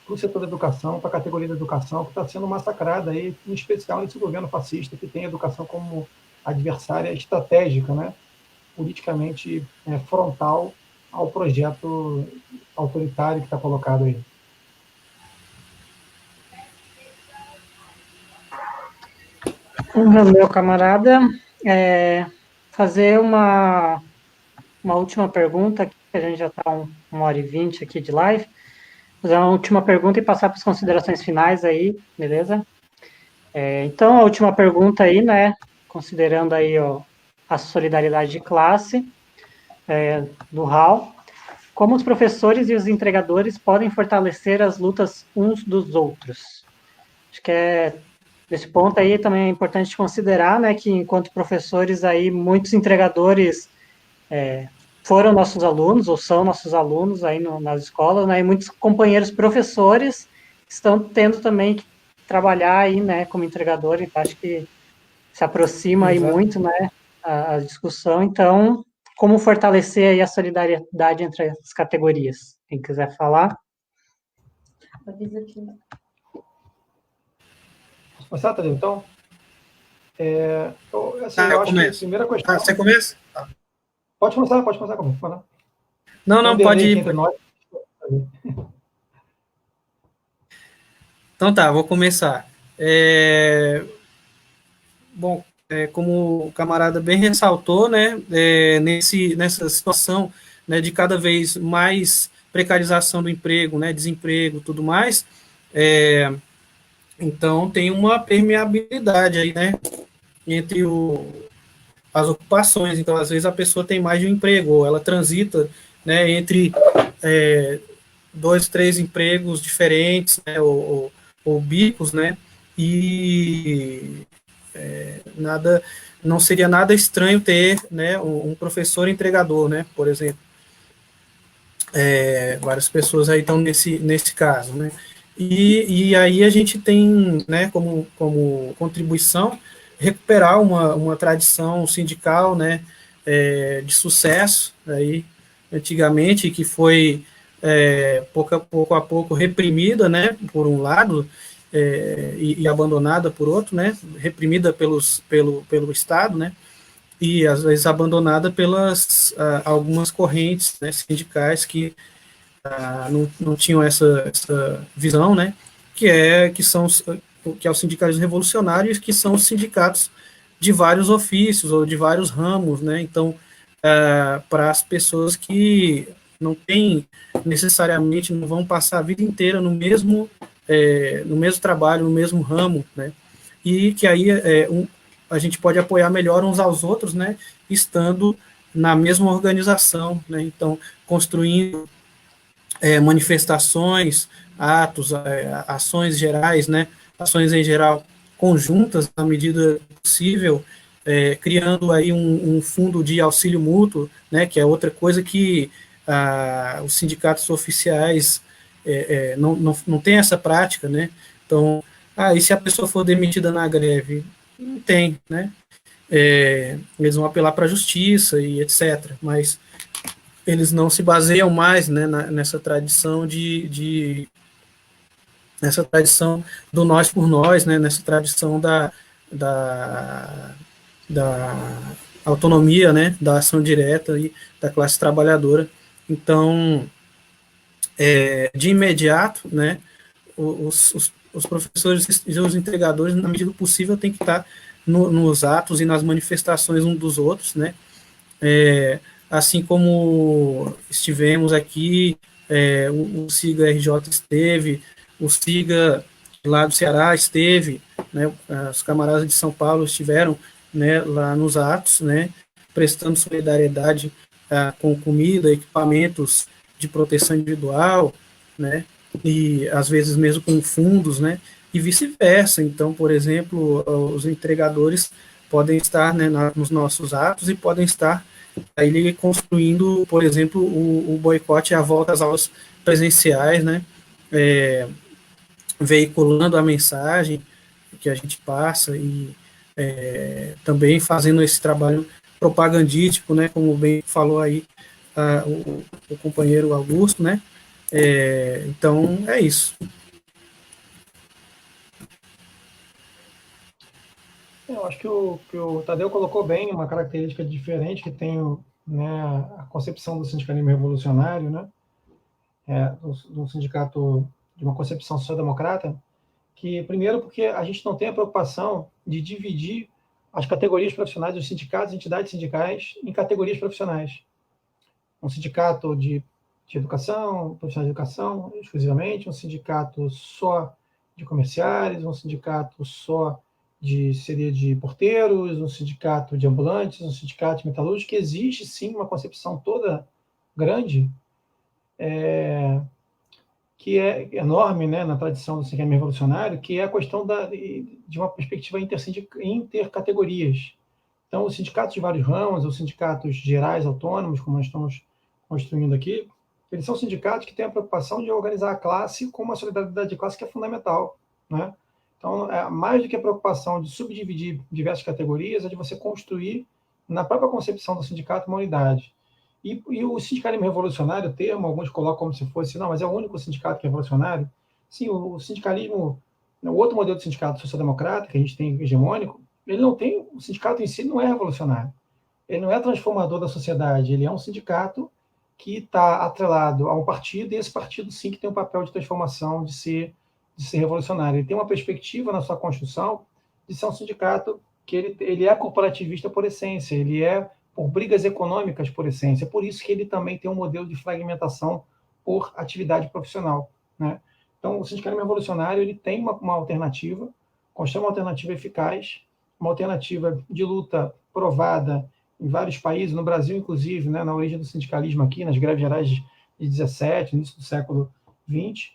para o setor da educação, para a categoria da educação, que está sendo massacrada, aí, em especial nesse governo fascista, que tem a educação como adversária estratégica, né, politicamente frontal ao projeto autoritário que está colocado aí. Meu camarada, fazer uma última pergunta, aqui, que a gente já está 1h20 aqui de live, fazer uma última pergunta e passar para as considerações finais aí, beleza? Então, a última pergunta aí, né, considerando aí a solidariedade de classe do RAL, como os professores e os entregadores podem fortalecer as lutas uns dos outros? Acho que nesse ponto aí também é importante considerar, né, que enquanto professores aí, muitos entregadores foram nossos alunos, ou são nossos alunos aí nas escolas, né, e muitos companheiros professores estão tendo também que trabalhar aí, né, como entregador, então acho que se aproxima aí muito, né, a discussão. Então, como fortalecer aí a solidariedade entre as categorias? Quem quiser falar. Avisa aqui. Posso começar, Tadeu, então? Assim, eu acho começo. Que a primeira questão... Você começa? Tá. Pode começar comigo. Não, pode ir. Então tá, vou começar. Bom, como o camarada bem ressaltou, né, nessa situação, né, de cada vez mais precarização do emprego, né, desemprego, tudo mais, então tem uma permeabilidade aí, né, entre as ocupações. Então, às vezes a pessoa tem mais de um emprego, ou ela transita, né, entre 2, 3 empregos diferentes, né, ou bicos, né, e nada não seria nada estranho ter, né, um professor entregador, né, por exemplo. Várias pessoas aí estão nesse caso, né? E aí a gente tem, né, como contribuição, recuperar uma tradição sindical, né, de sucesso, aí, antigamente, que foi pouco a pouco reprimida, né, por um lado, e abandonada por outro, né, reprimida pelo Estado, né, e às vezes abandonada pelas algumas correntes, né, sindicais que não tinham essa visão, né, que é o sindicalismo revolucionário, que são os sindicatos de vários ofícios ou de vários ramos, né, então para as pessoas que não têm necessariamente, não vão passar a vida inteira no mesmo trabalho, no mesmo ramo, né, e que aí a gente pode apoiar melhor uns aos outros, né, estando na mesma organização, né, então construindo manifestações, atos, ações gerais, né, ações em geral conjuntas na medida possível, criando aí um fundo de auxílio mútuo, né, que é outra coisa que os sindicatos oficiais não tem essa prática, né, então, e se a pessoa for demitida na greve? Não tem, né, eles vão apelar para a justiça e etc., mas eles não se baseiam mais, né, nessa tradição nessa tradição do nós por nós, né, nessa tradição da, da autonomia, né, da ação direta e da classe trabalhadora. Então, de imediato, né, os professores e os entregadores, na medida do possível, têm que estar nos atos e nas manifestações uns dos outros, né, assim como estivemos aqui, o SIGA RJ esteve, o SIGA lá do Ceará esteve, né, os camaradas de São Paulo estiveram, né, lá nos atos, né, prestando solidariedade com comida, equipamentos de proteção individual, né, e às vezes mesmo com fundos, né, e vice-versa. Então, por exemplo, os entregadores podem estar, né, nos nossos atos e podem estar aí construindo, por exemplo, o boicote à volta às aulas presenciais, né, veiculando a mensagem que a gente passa e também fazendo esse trabalho propagandístico, né, como bem falou aí o companheiro Augusto, né, então é isso. Eu acho que o Tadeu colocou bem uma característica diferente que tem, né, a concepção do sindicalismo revolucionário, né, do sindicato, de uma concepção social-democrata, que, primeiro, porque a gente não tem a preocupação de dividir as categorias profissionais dos sindicatos e entidades sindicais em categorias profissionais. Um sindicato de educação, profissionais de educação, exclusivamente, um sindicato só de comerciários, um sindicato só seria de porteiros, um sindicato de ambulantes, um sindicato de metalúrgicos, que existe, sim, uma concepção toda grande, que é enorme, né, na tradição do sindicalismo revolucionário, que é a questão de uma perspectiva intercategorias. Então, os sindicatos de vários ramos, os sindicatos gerais autônomos, como nós estamos construindo aqui, eles são sindicatos que têm a preocupação de organizar a classe com uma solidariedade de classe que é fundamental, né? Então, mais do que a preocupação de subdividir diversas categorias, é de você construir, na própria concepção do sindicato, uma unidade. E o sindicalismo revolucionário, o termo, alguns colocam como se fosse, não, mas é o único sindicato que é revolucionário. Sim, o sindicalismo, o outro modelo de sindicato social-democrata, que a gente tem hegemônico, ele não tem, o sindicato em si não é revolucionário. Ele não é transformador da sociedade, ele é um sindicato que está atrelado a um partido, e esse partido, sim, que tem um papel de transformação, de ser revolucionário. Ele tem uma perspectiva na sua construção de ser um sindicato que ele é corporativista por essência, ele é por brigas econômicas por essência, por isso que ele também tem um modelo de fragmentação por atividade profissional, né? Então, o sindicalismo revolucionário, ele tem uma alternativa, constrói uma alternativa eficaz, uma alternativa de luta provada em vários países, no Brasil, inclusive, né, na origem do sindicalismo aqui, nas greves gerais de 17, início do século XX,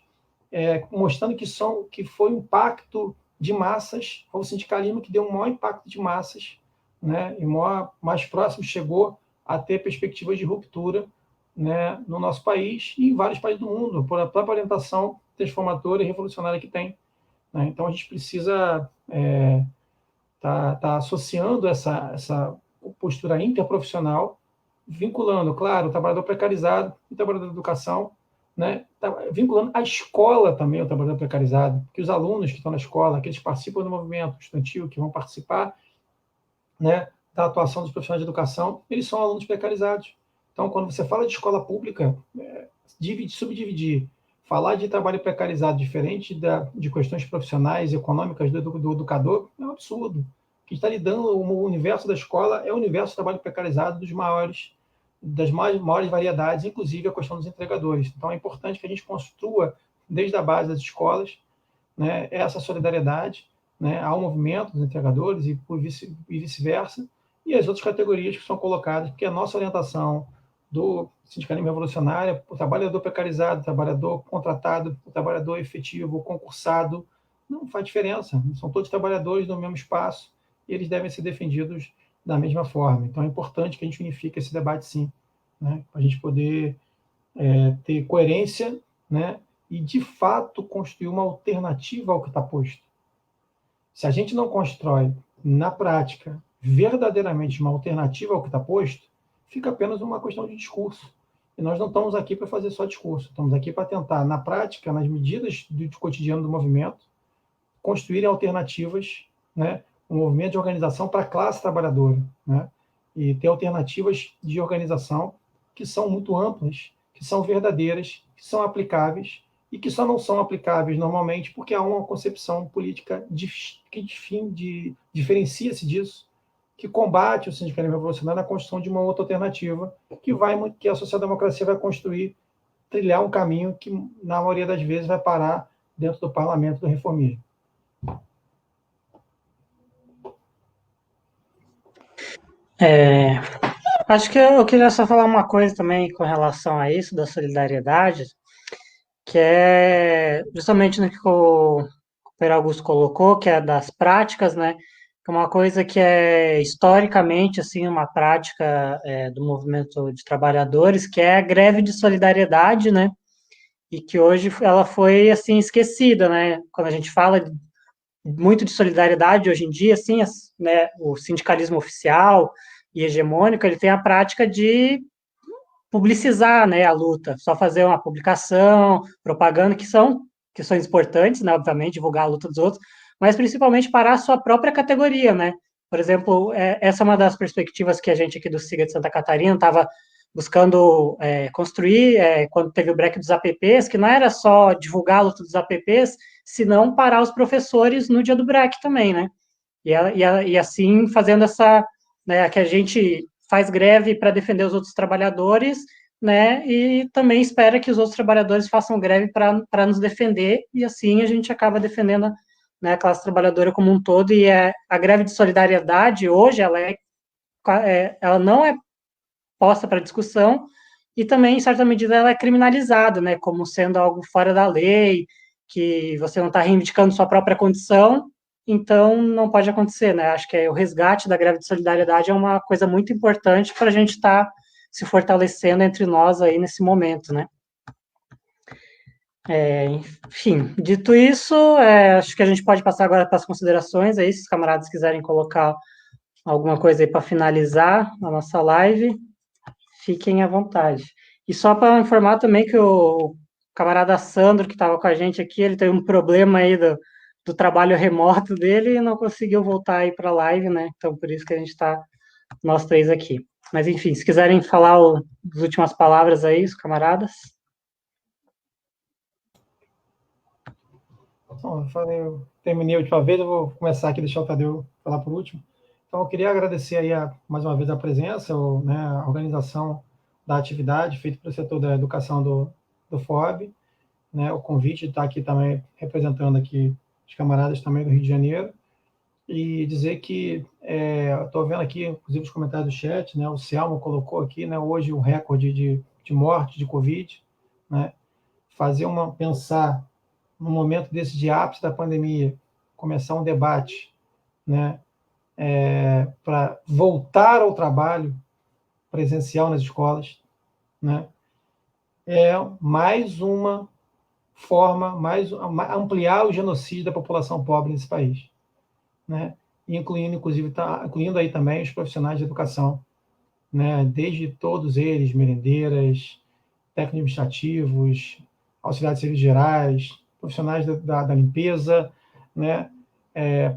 mostrando que foi um pacto de massas, foi o sindicalismo que deu um maior impacto de massas né, e mais próximo chegou a ter perspectivas de ruptura, né, no nosso país e em vários países do mundo, por a própria orientação transformadora e revolucionária que tem, né? Então, a gente precisa tá associando essa postura interprofissional, vinculando, claro, o trabalhador precarizado e o trabalhador da educação, né? Vinculando a escola também ao trabalhador precarizado, porque os alunos que estão na escola, aqueles que participam do movimento estudantil, que vão participar, né, da atuação dos profissionais de educação, eles são alunos precarizados. Então, quando você fala de escola pública, subdividir, falar de trabalho precarizado diferente de questões profissionais e econômicas do educador é um absurdo. O que está lidando o universo da escola é o universo do trabalho precarizado das maiores variedades, inclusive a questão dos entregadores. Então, é importante que a gente construa, desde a base das escolas, né, essa solidariedade, né, ao movimento dos entregadores e vice-versa, e as outras categorias que são colocadas, porque a nossa orientação do sindicalismo revolucionário, o trabalhador precarizado, o trabalhador contratado, o trabalhador efetivo, o concursado, não faz diferença. São todos trabalhadores no mesmo espaço e eles devem ser defendidos da mesma forma. Então, é importante que a gente unifique esse debate, sim, né, para a gente poder ter coerência, né, e, de fato, construir uma alternativa ao que está posto. Se a gente não constrói, na prática, verdadeiramente uma alternativa ao que está posto, fica apenas uma questão de discurso. E nós não estamos aqui para fazer só discurso, estamos aqui para tentar, na prática, nas medidas do cotidiano do movimento, construir alternativas, né, um movimento de organização para a classe trabalhadora, né, e ter alternativas de organização que são muito amplas, que são verdadeiras, que são aplicáveis, e que só não são aplicáveis normalmente porque há uma concepção política que diferencia-se disso, que combate o sindicalismo revolucionário na construção de uma outra alternativa que a social-democracia vai construir, trilhar um caminho que, na maioria das vezes, vai parar dentro do parlamento do reformismo. Acho que eu queria só falar uma coisa também com relação a isso, da solidariedade, que é justamente no que o Pedro Augusto colocou, que é das práticas, né? Que é uma coisa que é historicamente assim uma prática do movimento de trabalhadores, que é a greve de solidariedade, né? E que hoje ela foi assim esquecida, né? Quando a gente fala muito de solidariedade hoje em dia, assim, né? O sindicalismo oficial e hegemônico, ele tem a prática de publicizar, né, a luta, só fazer uma publicação, propaganda, que são questões importantes, né, obviamente, divulgar a luta dos outros, mas principalmente para a sua própria categoria, né? Por exemplo, essa é uma das perspectivas que a gente aqui do SIGA de Santa Catarina estava buscando construir quando teve o break dos APPs, que não era só divulgar a luta dos APPs, senão parar os professores no dia do break também, né? E assim, fazendo essa, né, que a gente faz greve para defender os outros trabalhadores, né, e também espera que os outros trabalhadores façam greve para nos defender, e assim a gente acaba defendendo, né, a classe trabalhadora como um todo, e a greve de solidariedade, hoje, ela não é posta para discussão, e também, em certa medida, ela é criminalizada, né, como sendo algo fora da lei, que você não está reivindicando sua própria condição, então não pode acontecer, né? Acho que o resgate da greve de solidariedade é uma coisa muito importante para a gente estar se fortalecendo entre nós aí nesse momento, né? Enfim, dito isso, acho que a gente pode passar agora para as considerações aí, se os camaradas quiserem colocar alguma coisa aí para finalizar a nossa live, fiquem à vontade. E só para informar também que o camarada Sandro, que estava com a gente aqui, ele teve um problema aí do trabalho remoto dele e não conseguiu voltar aí para a live, né? Então, por isso que a gente está, nós três aqui. Mas, enfim, se quiserem falar as últimas palavras aí, os camaradas. Bom, eu terminei a última vez, eu vou começar aqui, deixar o Tadeu falar por último. Então, eu queria agradecer aí mais uma vez a presença, né, a organização da atividade feita pelo setor da educação do FOB, né, o convite de estar aqui também representando aqui os camaradas também do Rio de Janeiro, e dizer que estou vendo aqui, inclusive, os comentários do chat, né, o Selmo colocou aqui, né, hoje o recorde de morte de Covid, né, pensar no momento desse de ápice da pandemia, começar um debate, né, para voltar ao trabalho presencial nas escolas, né? É mais uma forma, ampliar o genocídio da população pobre nesse país, né? Incluindo aí também os profissionais de educação, né? Desde todos eles, merendeiras, técnicos administrativos, auxiliares de serviços gerais, profissionais da limpeza, né?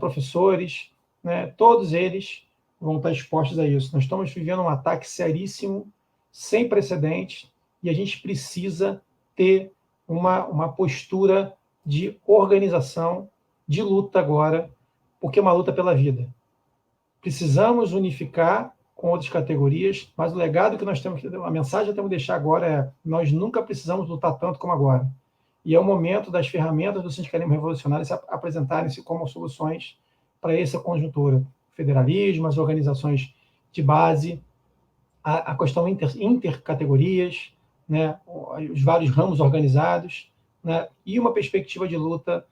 Professores, né? Todos eles vão estar expostos a isso. Nós estamos vivendo um ataque seríssimo, sem precedentes, e a gente precisa ter uma postura de organização, de luta agora, porque é uma luta pela vida. Precisamos unificar com outras categorias, mas o legado que nós temos, a mensagem que temos que deixar agora é: nós nunca precisamos lutar tanto como agora. E é o momento das ferramentas do sindicalismo revolucionário se apresentarem-se como soluções para essa conjuntura. Federalismo, as organizações de base, a questão intercategorias, né, os vários ramos organizados, né, e uma perspectiva de luta,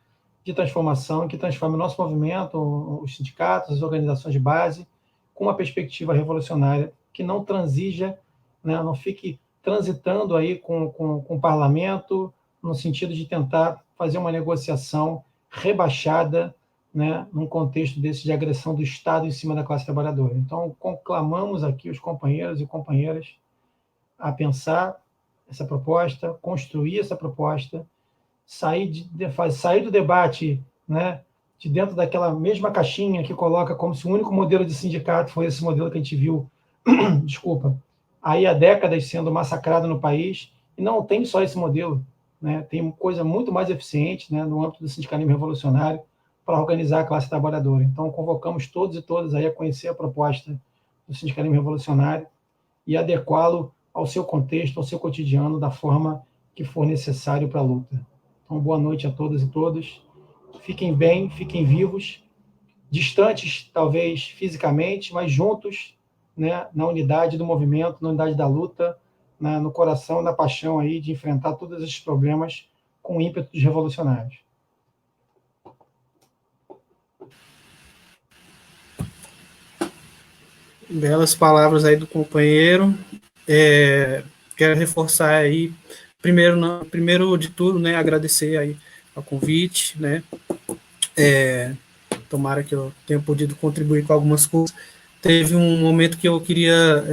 de transformação, que transforme o nosso movimento, os sindicatos, as organizações de base, com uma perspectiva revolucionária, que não transija, né, não fique transitando aí com o parlamento, no sentido de tentar fazer uma negociação rebaixada, né, num contexto desse de agressão do Estado em cima da classe trabalhadora. Então, conclamamos aqui os companheiros e companheiras a pensar essa proposta, construir essa proposta, sair do debate, né, de dentro daquela mesma caixinha que coloca como se o único modelo de sindicato foi esse modelo que a gente viu, desculpa, aí há décadas sendo massacrado no país, e não tem só esse modelo, né, tem coisa muito mais eficiente, né, no âmbito do sindicalismo revolucionário, para organizar a classe trabalhadora. Então, convocamos todos e todas aí a conhecer a proposta do sindicalismo revolucionário e adequá-lo ao seu contexto, ao seu cotidiano, da forma que for necessário para a luta. Então, boa noite a todas e todos. Fiquem bem, fiquem vivos, distantes, talvez, fisicamente, mas juntos, né, na unidade do movimento, na unidade da luta, no coração, na paixão aí de enfrentar todos esses problemas com ímpetos revolucionários. Belas palavras aí do companheiro. Quero reforçar aí, primeiro de tudo, né, agradecer aí ao convite, né, tomara que eu tenha podido contribuir com algumas coisas. Teve um momento que eu queria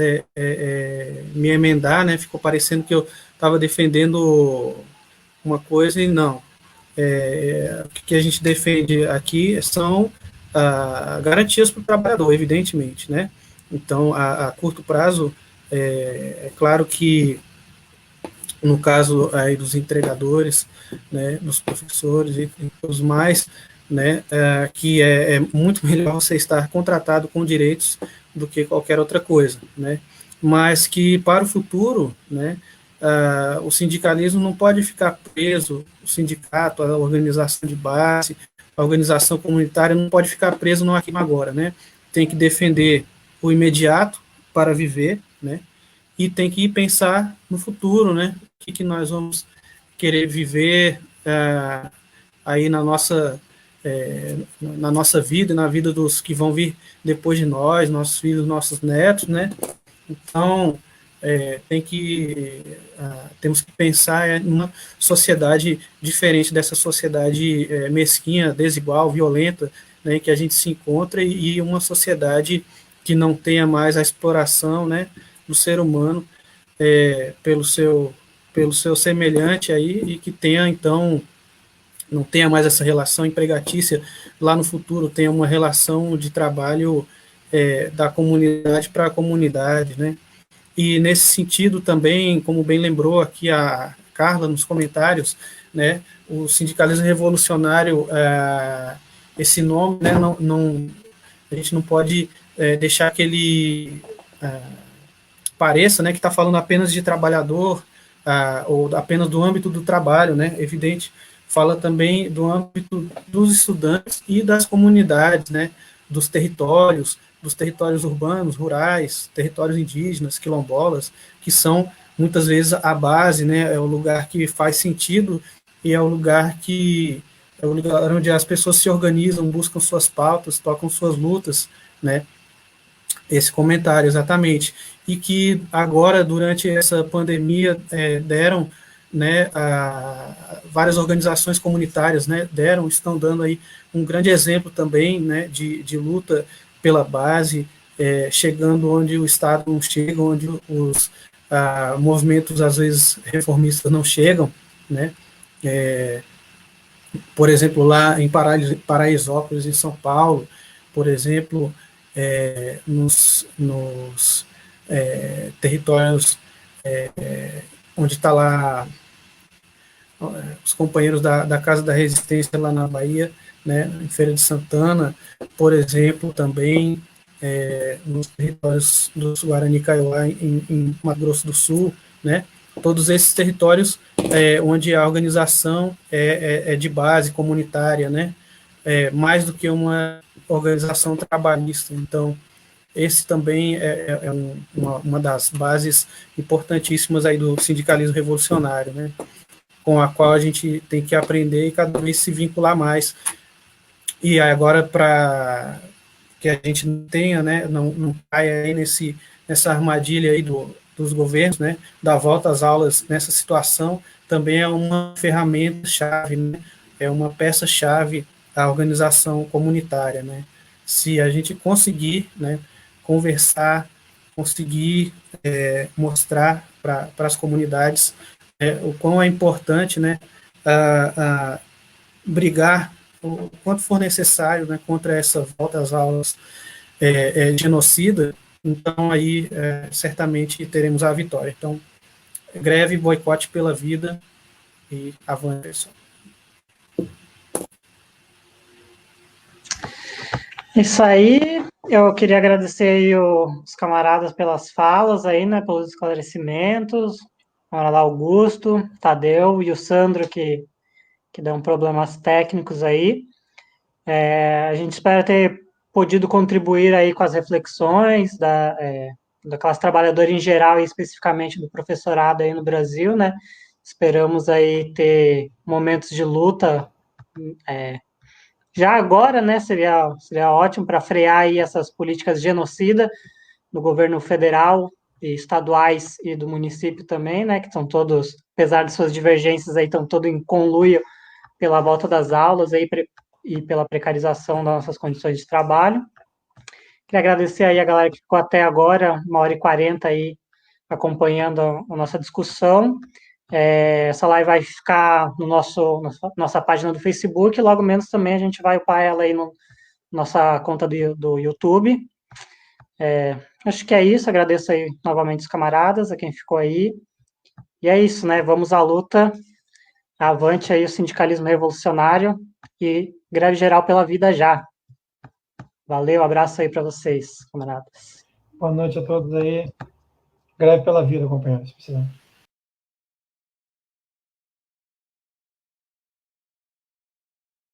me emendar, né, ficou parecendo que eu estava defendendo uma coisa e não. O que a gente defende aqui são garantias para o trabalhador, evidentemente, né. Então, a curto prazo, é claro que, no caso aí dos entregadores, né, dos professores e os mais, né, que é muito melhor você estar contratado com direitos do que qualquer outra coisa, né, mas que para o futuro, né, o sindicalismo não pode ficar preso, o sindicato, a organização de base, a organização comunitária não pode ficar preso no aqui e agora, né, tem que defender o imediato para viver, né, e tem que pensar no futuro, né, o que nós vamos querer viver aí na nossa vida, na vida dos que vão vir depois de nós, nossos filhos, nossos netos, né, então temos que pensar em uma sociedade diferente dessa sociedade mesquinha, desigual, violenta, né, em que a gente se encontra, e uma sociedade que não tenha mais a exploração, né, do ser humano pelo seu semelhante aí, e que tenha, então, não tenha mais essa relação empregatícia lá no futuro, tenha uma relação de trabalho da comunidade para a comunidade, né. E nesse sentido também, como bem lembrou aqui a Carla nos comentários, né, o sindicalismo revolucionário, esse nome, né, a gente não pode deixar que ele pareça, né, que está falando apenas de trabalhador, ou apenas do âmbito do trabalho, né, evidente, fala também do âmbito dos estudantes e das comunidades, né, dos territórios urbanos, rurais, territórios indígenas, quilombolas, que são muitas vezes a base, né, é o lugar que faz sentido, e é o lugar onde as pessoas se organizam, buscam suas pautas, tocam suas lutas, né? Esse comentário, exatamente. E que agora, durante essa pandemia, deram, né, várias organizações comunitárias, né, estão dando aí um grande exemplo também, né, de luta pela base, chegando onde o Estado não chega, onde os movimentos, às vezes, reformistas não chegam, né, por exemplo, lá em Paraisópolis, em São Paulo, por exemplo, nos territórios onde está lá os companheiros da Casa da Resistência lá na Bahia, né, em Feira de Santana, por exemplo, também nos territórios dos Guarani Kaiowá em Mato Grosso do Sul, né, todos esses territórios onde a organização é de base comunitária, né, mais do que uma organização trabalhista. Então, esse também é uma das bases importantíssimas aí do sindicalismo revolucionário, né, com a qual a gente tem que aprender e cada vez se vincular mais. E agora, para que a gente não tenha, né, não caia aí nessa armadilha aí dos governos, né, da volta às aulas nessa situação, também é uma ferramenta-chave, né, é uma peça-chave a organização comunitária, né. Se a gente conseguir, né, conversar, conseguir mostrar para as comunidades o quão é importante, né, brigar o quanto for necessário, né, contra essa volta às aulas genocida, então aí certamente teremos a vitória. Então, greve, boicote pela vida e avante, pessoal. Isso aí, eu queria agradecer aí os camaradas pelas falas aí, né, pelos esclarecimentos, o camarada Augusto, Tadeu e o Sandro, que dão problemas técnicos aí. A gente espera ter podido contribuir aí com as reflexões da classe trabalhadora em geral e especificamente do professorado aí no Brasil, né? Esperamos aí ter momentos de luta já agora, né? Seria ótimo para frear aí essas políticas genocida do governo federal e estaduais e do município também, né? Que estão todos, apesar de suas divergências aí, estão todos em conluio pela volta das aulas aí, e pela precarização das nossas condições de trabalho. Queria agradecer aí a galera que ficou até agora, 1h40 aí, acompanhando a nossa discussão. Essa live vai ficar no nossa página do Facebook, e logo menos também a gente vai upar ela aí na nossa conta do YouTube. Acho que é isso, agradeço aí novamente os camaradas, a quem ficou aí. E é isso, né? Vamos à luta. Avante aí o sindicalismo revolucionário e greve geral pela vida já. Valeu, abraço aí para vocês, camaradas. Boa noite a todos aí. Greve pela vida, companheiros.